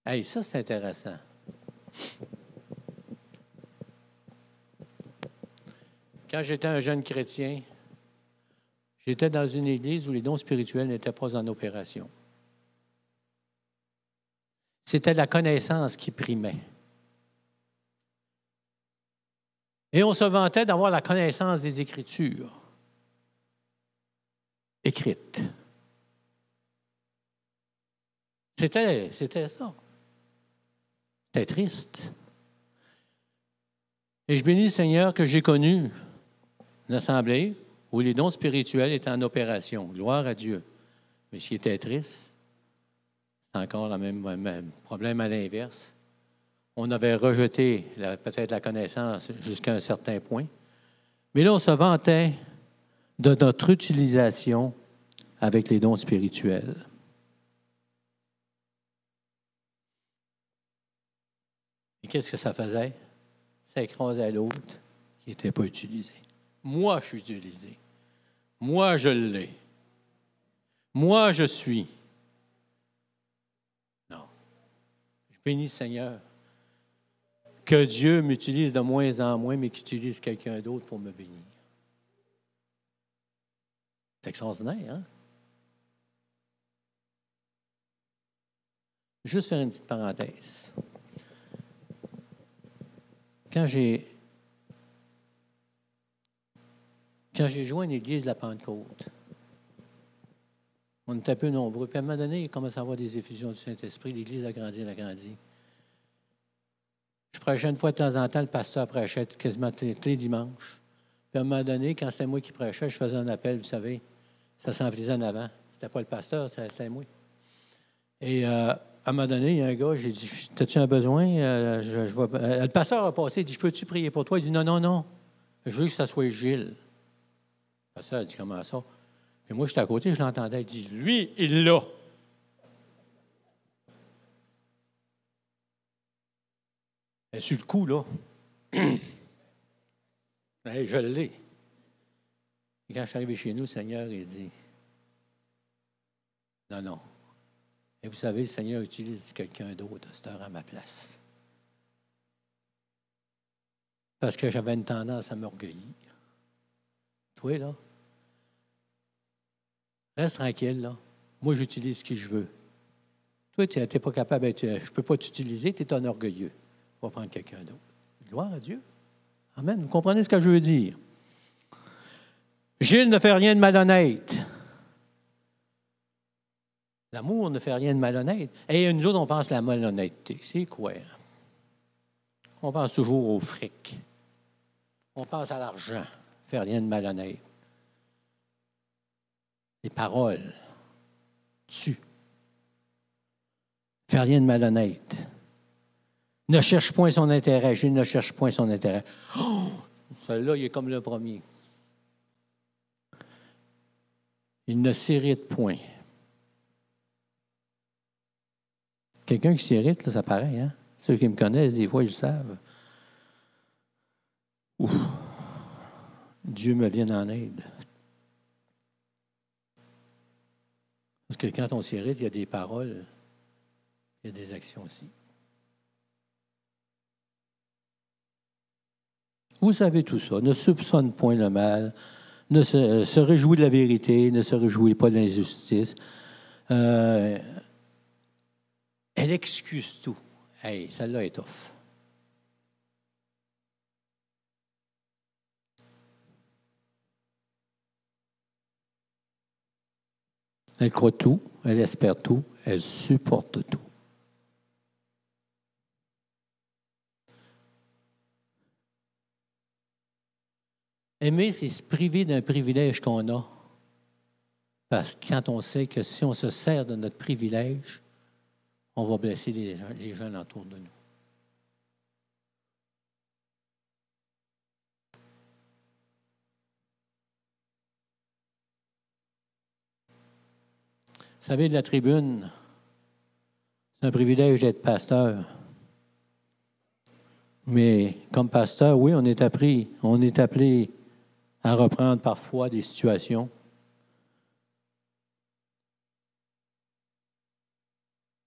Hey, ça, c'est intéressant. Quand j'étais un jeune chrétien, j'étais dans une église où les dons spirituels n'étaient pas en opération. C'était la connaissance qui primait. Et on se vantait d'avoir la connaissance des Écritures écrites. C'était ça. C'était triste. Et je bénis le Seigneur que j'ai connu une assemblée où les dons spirituels étaient en opération. Gloire à Dieu. Mais ce qui était triste, c'est encore le même problème à l'inverse. On avait rejeté peut-être la connaissance jusqu'à un certain point. Mais là, on se vantait de notre utilisation avec les dons spirituels. Et qu'est-ce que ça faisait? Ça écrasait l'autre qui n'était pas utilisé. Moi, je suis utilisé. Moi, je l'ai. Moi, je suis. Non. Je bénis le Seigneur. Que Dieu m'utilise de moins en moins, mais qu'il utilise quelqu'un d'autre pour me bénir. C'est extraordinaire, hein? Juste faire une petite parenthèse. Quand j'ai joint l'Église de la Pentecôte, on était un peu nombreux. Puis à un moment donné, il commence à avoir des effusions du Saint-Esprit. L'Église a grandi, elle a grandi. Je prêchais une fois de temps en temps, le pasteur prêchait quasiment tous les dimanches. Puis à un moment donné, quand c'était moi qui prêchais, je faisais un appel, vous savez, ça s'enlisait en avant. C'était pas le pasteur, c'était moi. Et à un moment donné, il y a un gars, j'ai dit, as-tu un besoin? Le pasteur a passé, il dit, peux-tu prier pour toi? Il dit, non, non, non, je veux que ça soit Gilles. Le pasteur a dit, comment ça? Puis moi, j'étais à côté, je l'entendais, il dit, lui, il l'a. Et sur le coup, là, hey, je l'ai. Et quand je suis arrivé chez nous, le Seigneur, il dit, non, non. Et vous savez, le Seigneur utilise quelqu'un d'autre à cette heure à ma place. Parce que j'avais une tendance à m'orgueillir. Toi, là, reste tranquille, là. Moi, j'utilise ce que je veux. Toi, tu n'es pas capable, je ne peux pas t'utiliser, tu es un orgueilleux. On va prendre quelqu'un d'autre. Gloire à Dieu. Amen. Vous comprenez ce que je veux dire? Gilles ne fait rien de malhonnête. L'amour ne fait rien de malhonnête. Et nous autres, on pense à la malhonnêteté. C'est quoi? On pense toujours au fric. On pense à l'argent. Fait rien de malhonnête. Les paroles tuent. Fait rien de malhonnête. Ne cherche point son intérêt. Gilles ne cherche point son intérêt. Oh! Celui-là, il est comme le premier. Il ne s'irrite point. Quelqu'un qui s'irrite, là, ça paraît, hein? Ceux qui me connaissent, des fois, ils le savent. Ouf! Dieu me vienne en aide. Parce que quand on s'irrite, il y a des paroles, il y a des actions aussi. Vous savez tout ça. Ne soupçonne point le mal, ne se réjouit de la vérité, ne se réjouit pas de l'injustice. Elle excuse tout. Hey, celle-là est tough. Elle croit tout, elle espère tout, elle supporte tout. Aimer, c'est se priver d'un privilège qu'on a. Parce que quand on sait que si on se sert de notre privilège, on va blesser les gens autour de nous. Vous savez, de la tribune, c'est un privilège d'être pasteur. Mais comme pasteur, oui, on est appelé à reprendre parfois des situations.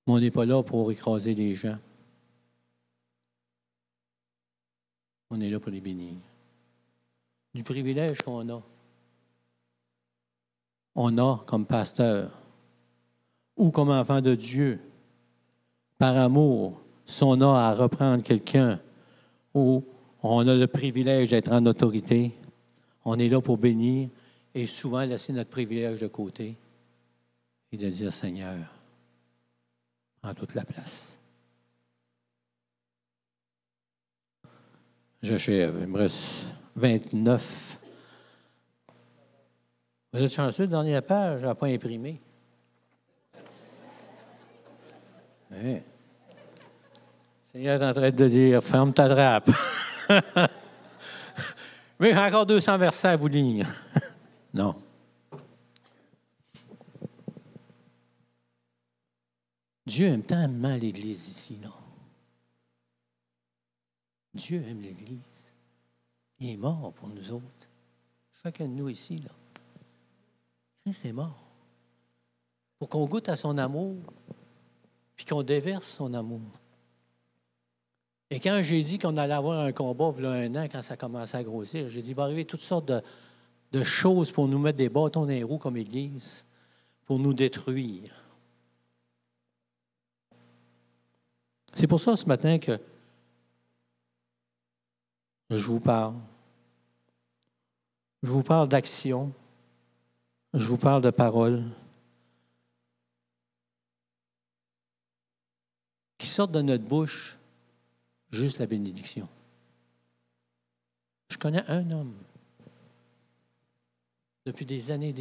Mais on n'est pas là pour écraser les gens. On est là pour les bénir. Du privilège qu'on a. On a comme pasteur ou comme enfant de Dieu, par amour, si on a à reprendre quelqu'un ou on a le privilège d'être en autorité, on est là pour bénir et souvent laisser notre privilège de côté et de dire, Seigneur, prends toute la place. J'achève. Il me reste 29. Vous êtes chanceux, la dernière page, je n'ai pas imprimé. Hein? Le Seigneur est en train de dire, ferme ta trappe. Mais j'ai encore 200 versets à vous lire. Non. Dieu aime tellement l'Église ici, là. Dieu aime l'Église. Il est mort pour nous autres. Chacun de nous ici, là. Christ est mort. Pour qu'on goûte à son amour, puis qu'on déverse son amour. Et quand j'ai dit qu'on allait avoir un combat, il y a un an, quand ça commençait à grossir, j'ai dit, il va arriver toutes sortes de choses pour nous mettre des bâtons dans les roues comme Église, pour nous détruire. C'est pour ça, ce matin, que je vous parle. Je vous parle d'action. Je vous parle de parole. Qui sortent de notre bouche juste la bénédiction. Je connais un homme, depuis des années,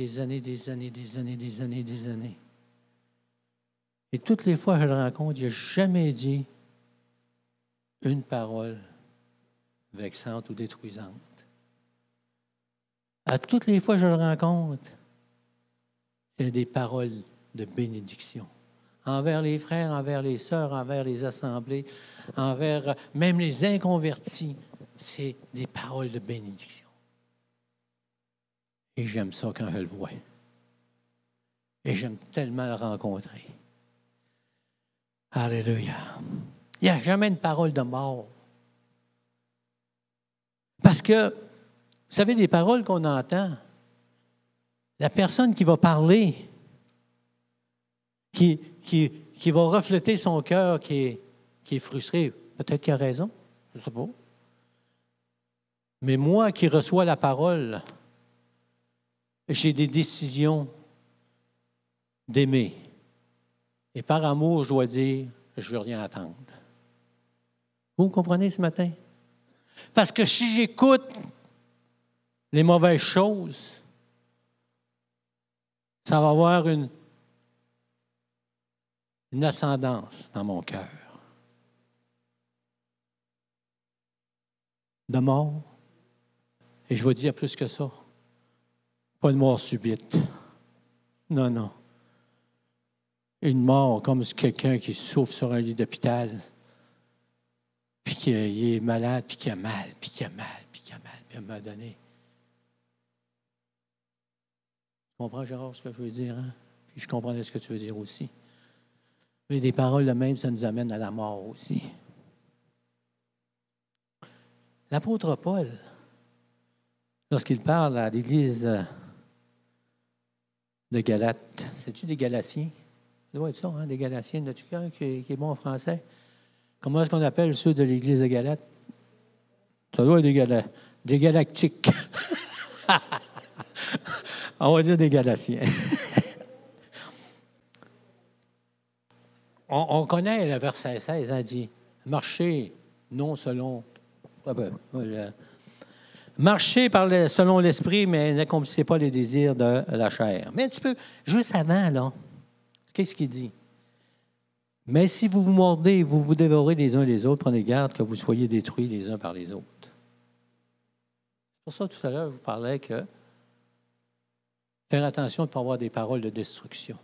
et toutes les fois que je le rencontre, il n'a jamais dit une parole vexante ou détruisante. À toutes les fois que je le rencontre, c'est des paroles de bénédiction. Envers les frères, envers les sœurs, envers les assemblées, envers même les inconvertis, c'est des paroles de bénédiction. Et j'aime ça quand je le vois. Et j'aime tellement le rencontrer. Alléluia. Il n'y a jamais une parole de mort. Parce que, vous savez, les paroles qu'on entend, la personne qui va parler, qui va refléter son cœur qui est frustré, peut-être qu'il a raison, je ne sais pas. Mais moi qui reçois la parole, j'ai des décisions d'aimer. Et par amour, je dois dire, je ne veux rien attendre. Vous me comprenez ce matin? Parce que si j'écoute les mauvaises choses, ça va avoir une ascendance dans mon cœur. De mort. Et je vais dire plus que ça. Pas une mort subite. Non, non. Une mort comme quelqu'un qui souffre sur un lit d'hôpital, puis qu'il est malade, puis qu'il a mal, puis qu'il a mal, puis qu'il a mal, puis à un moment donné. Tu comprends, Gérard, ce que je veux dire? Hein? Puis je comprenais ce que tu veux dire aussi. Mais des paroles de même, ça nous amène à la mort aussi. L'apôtre Paul, lorsqu'il parle à l'Église de Galates, c'est-tu des Galatiens? Ça doit être ça, hein, des Galatiens. N'as-tu quelqu'un qui est bon en français? Comment est-ce qu'on appelle ceux de l'Église de Galates? Ça doit être des Galactiques. On va dire des Galatiens. On connaît le verset 16, il dit « Marchez non selon... » Marchez selon l'esprit, mais n'accomplissez pas les désirs de la chair. Mais un petit peu, juste avant, là, qu'est-ce qu'il dit? « Mais si vous vous mordez, vous vous dévorez les uns les autres, prenez garde que vous soyez détruits les uns par les autres. » C'est pour ça, tout à l'heure, je vous parlais que faire attention de ne pas avoir des paroles de destruction.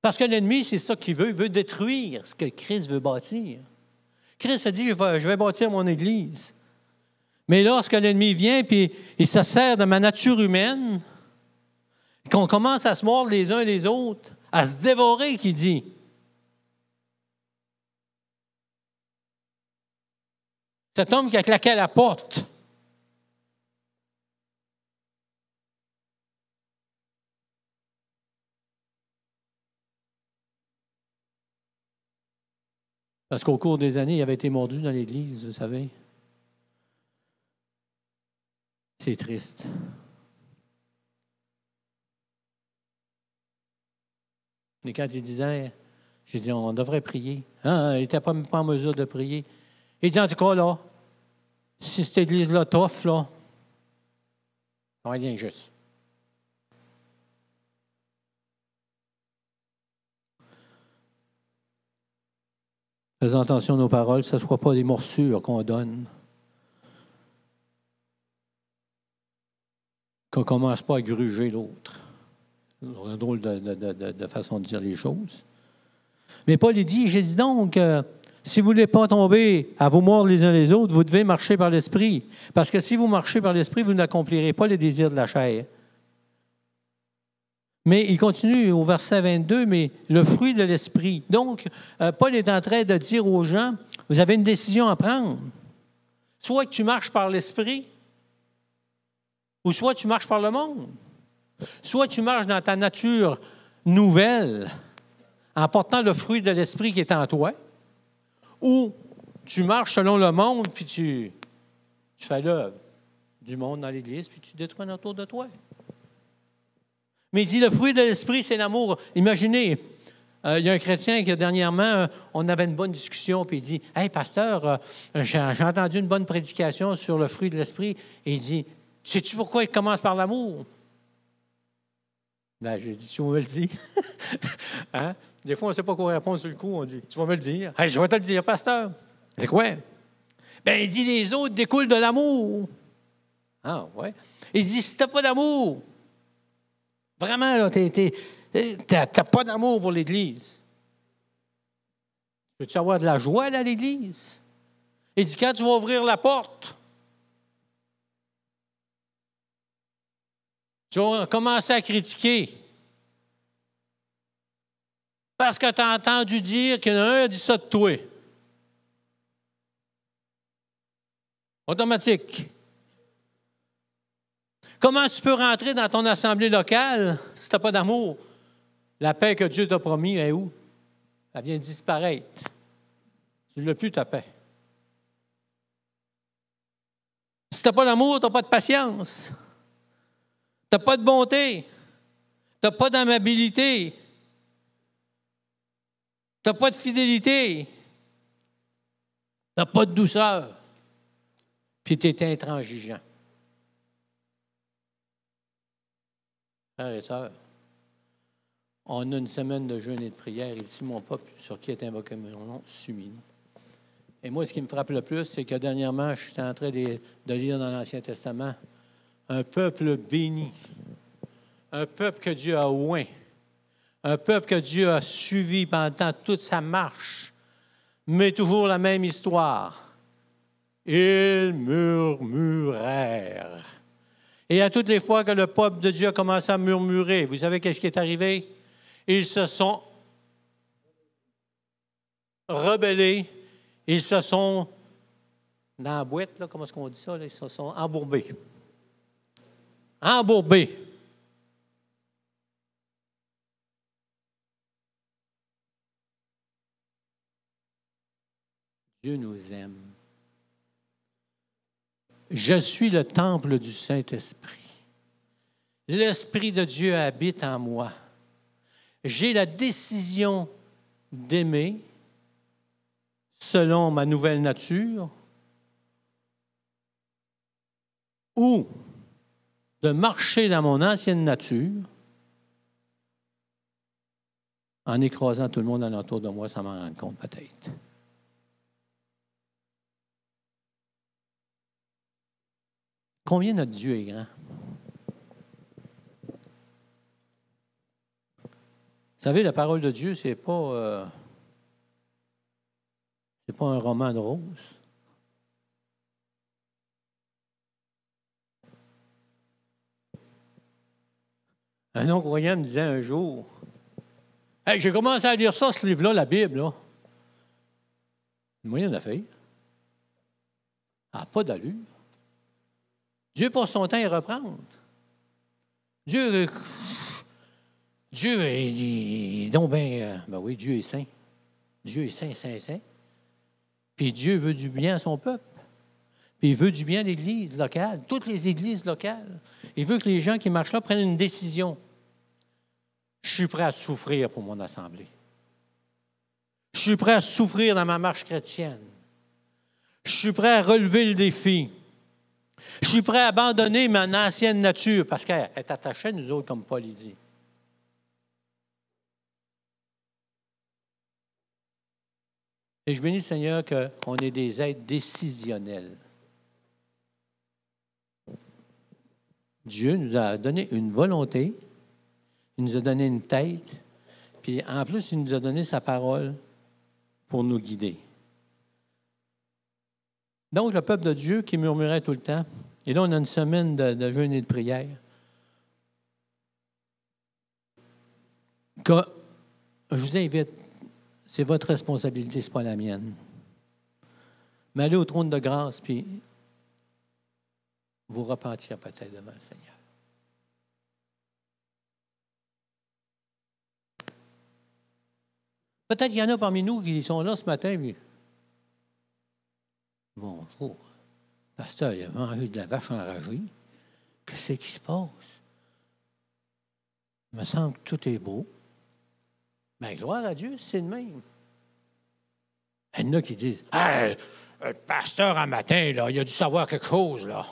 Parce que l'ennemi, c'est ça qu'il veut. Il veut détruire ce que Christ veut bâtir. Christ a dit, je vais bâtir mon Église. Mais lorsque l'ennemi vient et il se sert de ma nature humaine, qu'on commence à se mordre les uns les autres, à se dévorer, qu'il dit. Cet homme qui a claqué à la porte. Parce qu'au cours des années, il avait été mordu dans l'Église, vous savez. C'est triste. Et quand il disait, j'ai dit, on devrait prier. Hein, il n'était pas en mesure de prier. Il dit, en tout cas, là, si cette Église-là t'offre, là, on va rien juste. Faisons attention à nos paroles, que ce ne soit pas des morsures qu'on donne. qu'on ne commence pas à gruger l'autre. C'est un drôle de façon de dire les choses. Mais Paul, il dit, j'ai dit donc, si vous ne voulez pas tomber à vous mordre les uns les autres, vous devez marcher par l'Esprit. Parce que si vous marchez par l'Esprit, vous n'accomplirez pas les désirs de la chair. Mais il continue au verset 22, mais le fruit de l'Esprit. Donc, Paul est en train de dire aux gens, vous avez une décision à prendre. Soit que tu marches par l'Esprit, ou soit tu marches par le monde. Soit tu marches dans ta nature nouvelle, en portant le fruit de l'Esprit qui est en toi, ou tu marches selon le monde, puis tu fais l'œuvre du monde dans l'Église, puis tu détruis autour de toi. Mais il dit, le fruit de l'Esprit, c'est l'amour. Imaginez, il y a un chrétien qui, dernièrement, on avait une bonne discussion, puis il dit, « Hey, pasteur, j'ai entendu une bonne prédication sur le fruit de l'Esprit. » Et il dit, « Sais-tu pourquoi il commence par l'amour? » Ben, j'ai dit, tu vas me le dire. Hein? Des fois, on ne sait pas quoi répondre sur le coup. On dit, tu vas me le dire. Hey, je vais te le dire, pasteur. C'est quoi? Ben, il dit, les autres découlent de l'amour. Ah, ouais. Il dit, si tu n'as pas d'amour, vraiment, tu n'as pas d'amour pour l'Église. Veux-tu avoir de la joie dans l'Église? Il dit, quand tu vas ouvrir la porte, tu vas commencer à critiquer. Parce que tu as entendu dire qu'il y en a un qui a dit ça de toi. Automatique. Comment tu peux rentrer dans ton assemblée locale si tu n'as pas d'amour? La paix que Dieu t'a promis est où? Elle vient de disparaître. Tu ne l'as plus, ta paix. Si tu n'as pas d'amour, tu n'as pas de patience. Tu n'as pas de bonté. Tu n'as pas d'amabilité. Tu n'as pas de fidélité. Tu n'as pas de douceur. Puis tu es intransigeant. Frères et sœurs, on a une semaine de jeûne et de prière. Ici, mon peuple, sur qui est invoqué mon nom, s'humilie. Et moi, ce qui me frappe le plus, c'est que dernièrement, je suis en train de lire dans l'Ancien Testament un peuple béni, un peuple que Dieu a oint, un peuple que Dieu a suivi pendant toute sa marche, mais toujours la même histoire. Ils murmurèrent. Et à toutes les fois que le peuple de Dieu a commencé à murmurer, vous savez qu'est-ce qui est arrivé? Ils se sont rebellés, ils se sont, dans la boîte, là, comment est-ce qu'on dit ça? Là, ils se sont embourbés. Embourbés. Dieu nous aime. Je suis le temple du Saint-Esprit. L'Esprit de Dieu habite en moi. J'ai la décision d'aimer selon ma nouvelle nature ou de marcher dans mon ancienne nature en écrasant tout le monde alentour de moi sans m'en rendre compte peut-être. Combien notre Dieu est grand? Vous savez, la parole de Dieu, c'est pas un roman de rose. Un non-croyant me disait un jour, « Hey, j'ai commencé à lire ça, ce livre-là, la Bible, là. » Moyen d'affaire. Ah, pas d'allure. Dieu passe son temps à y reprendre. Dieu est donc bien... ben oui, Dieu est saint. Dieu est saint, saint, saint. Puis Dieu veut du bien à son peuple. Puis il veut du bien à l'Église locale, toutes les églises locales. Il veut que les gens qui marchent là prennent une décision. Je suis prêt à souffrir pour mon assemblée. Je suis prêt à souffrir dans ma marche chrétienne. Je suis prêt à relever le défi. Je suis prêt à abandonner mon ancienne nature parce qu'elle est attachée à nous autres, comme Paul dit. Et je bénis le Seigneur qu'on est des êtres décisionnels. Dieu nous a donné une volonté, il nous a donné une tête, puis en plus, il nous a donné sa parole pour nous guider. Donc, le peuple de Dieu qui murmurait tout le temps, et là, on a une semaine de jeûne et de prière. Je vous invite, c'est votre responsabilité, ce n'est pas la mienne. Mais allez au trône de grâce, puis vous repentir peut-être devant le Seigneur. Peut-être qu'il y en a parmi nous qui sont là ce matin, puis bonjour, pasteur, il a mangé de la vache enragée. Qu'est-ce qui se passe? Il me semble que tout est beau. Bien, gloire à Dieu, c'est le même. Il y en a qui disent, hey, le pasteur un matin, là, il a dû savoir quelque chose, là.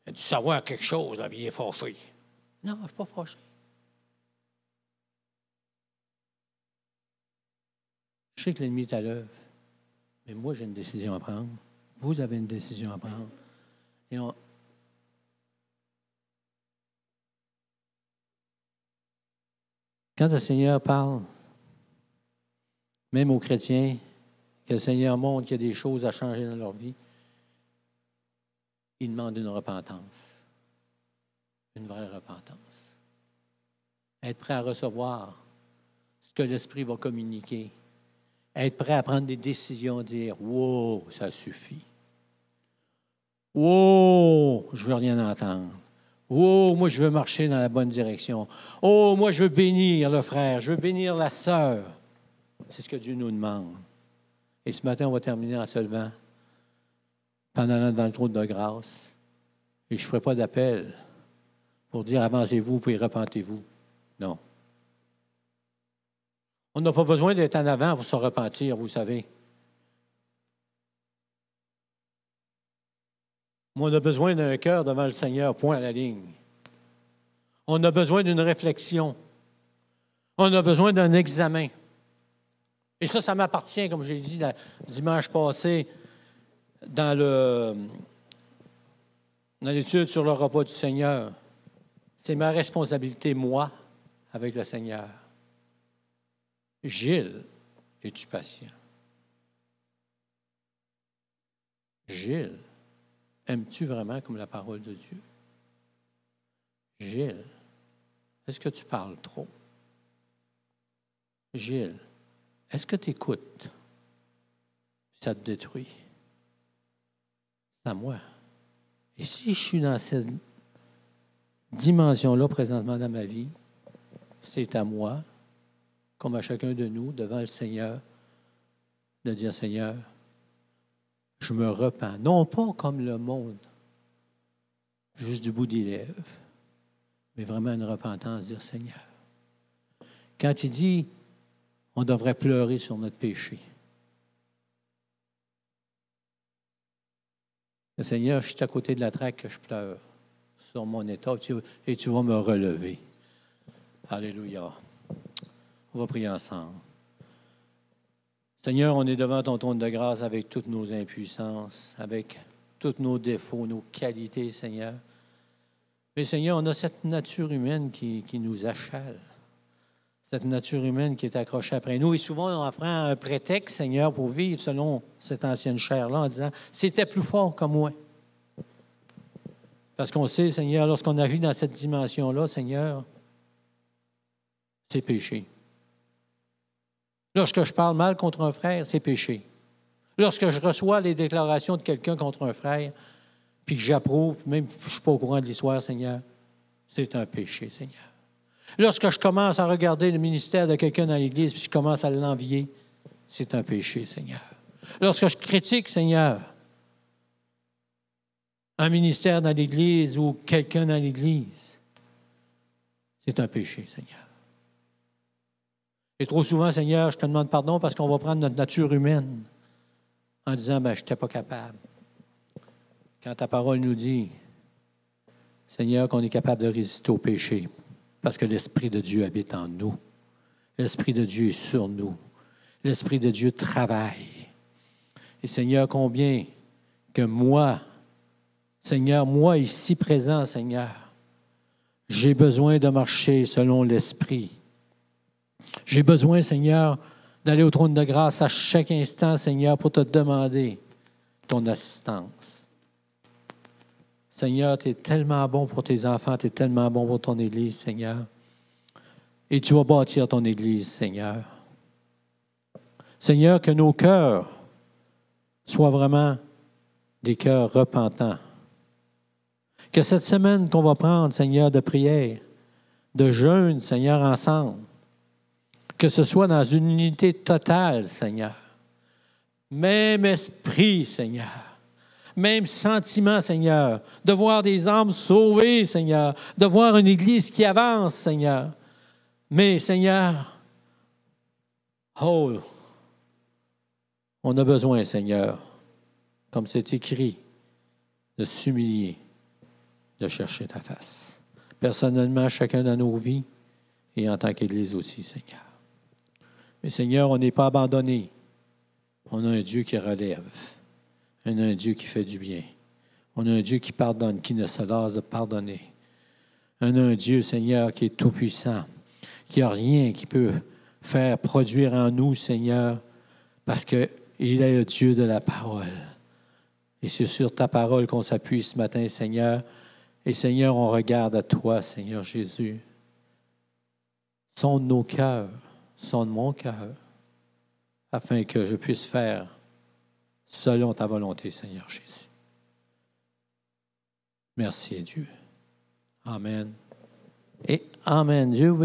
Il a dû savoir quelque chose, là, puis il est fâché. Non, je ne suis pas fâché. Je sais que l'ennemi est à l'œuvre, mais moi, j'ai une décision à prendre. Vous avez une décision à prendre. Et quand le Seigneur parle, même aux chrétiens, que le Seigneur montre qu'il y a des choses à changer dans leur vie, il demande une repentance. Une vraie repentance. Être prêt à recevoir ce que l'Esprit va communiquer. Être prêt à prendre des décisions, dire « Wow, ça suffit. Wow, je ne veux rien entendre. Oh, moi, je veux marcher dans la bonne direction. Oh, moi, je veux bénir le frère, je veux bénir la sœur. » C'est ce que Dieu nous demande. Et ce matin, on va terminer en se levant, pendant dans le trône de grâce. Et je ne ferai pas d'appel pour dire « Avancez-vous, puis repentez-vous. » Non. On n'a pas besoin d'être en avant pour se repentir, vous savez. Mais on a besoin d'un cœur devant le Seigneur, point à la ligne. On a besoin d'une réflexion. On a besoin d'un examen. Et ça m'appartient, comme j'ai dit dimanche passé, dans l'étude sur le repas du Seigneur. C'est ma responsabilité, moi, avec le Seigneur. Gilles, es-tu patient? Gilles, aimes-tu vraiment comme la parole de Dieu? Gilles, est-ce que tu parles trop? Gilles, est-ce que tu écoutes? Ça te détruit. C'est à moi. Et si je suis dans cette dimension-là présentement dans ma vie, c'est à moi, comme à chacun de nous, devant le Seigneur, de dire, Seigneur, je me repens. Non pas comme le monde, juste du bout des lèvres, mais vraiment une repentance, dire, Seigneur. Quand il dit, on devrait pleurer sur notre péché. Le Seigneur, je suis à côté de la traque que je pleure sur mon état et tu vas me relever. Alléluia. On va prier ensemble. Seigneur, on est devant ton trône de grâce avec toutes nos impuissances, avec tous nos défauts, nos qualités, Seigneur. Mais Seigneur, on a cette nature humaine qui nous achale. Cette nature humaine qui est accrochée après nous. Et souvent, on en prend un prétexte, Seigneur, pour vivre selon cette ancienne chair-là, en disant, c'était plus fort que moi. Parce qu'on sait, Seigneur, lorsqu'on agit dans cette dimension-là, Seigneur, c'est péché. Lorsque je parle mal contre un frère, c'est péché. Lorsque je reçois les déclarations de quelqu'un contre un frère, puis que j'approuve, même si je ne suis pas au courant de l'histoire, Seigneur, c'est un péché, Seigneur. Lorsque je commence à regarder le ministère de quelqu'un dans l'Église, puis je commence à l'envier, c'est un péché, Seigneur. Lorsque je critique, Seigneur, un ministère dans l'Église ou quelqu'un dans l'Église, c'est un péché, Seigneur. Et trop souvent, Seigneur, je te demande pardon parce qu'on va prendre notre nature humaine en disant, je n'étais pas capable. Quand ta parole nous dit, Seigneur, qu'on est capable de résister au péché parce que l'Esprit de Dieu habite en nous. L'Esprit de Dieu est sur nous. L'Esprit de Dieu travaille. Et Seigneur, combien que moi, Seigneur, moi ici présent, Seigneur, j'ai besoin de marcher selon l'Esprit. J'ai besoin, Seigneur, d'aller au trône de grâce à chaque instant, Seigneur, pour te demander ton assistance. Seigneur, tu es tellement bon pour tes enfants, tu es tellement bon pour ton Église, Seigneur. Et tu vas bâtir ton Église, Seigneur. Seigneur, que nos cœurs soient vraiment des cœurs repentants. Que cette semaine qu'on va prendre, Seigneur, de prière, de jeûne, Seigneur, ensemble, que ce soit dans une unité totale, Seigneur. Même esprit, Seigneur. Même sentiment, Seigneur. De voir des âmes sauvées, Seigneur. De voir une Église qui avance, Seigneur. Mais, Seigneur, oh, on a besoin, Seigneur, comme c'est écrit, de s'humilier, de chercher ta face. Personnellement, chacun dans nos vies et en tant qu'Église aussi, Seigneur. Mais Seigneur, on n'est pas abandonné. On a un Dieu qui relève. On a un Dieu qui fait du bien. On a un Dieu qui pardonne, qui ne se lasse de pardonner. On a un Dieu, Seigneur, qui est tout-puissant, qui n'a rien qui peut faire produire en nous, Seigneur, parce qu'il est le Dieu de la parole. Et c'est sur ta parole qu'on s'appuie ce matin, Seigneur. Et Seigneur, on regarde à toi, Seigneur Jésus. Sonde nos cœurs, sonde mon cœur, afin que je puisse faire selon ta volonté, Seigneur Jésus. Merci, Dieu. Amen. Et Amen. Dieu vous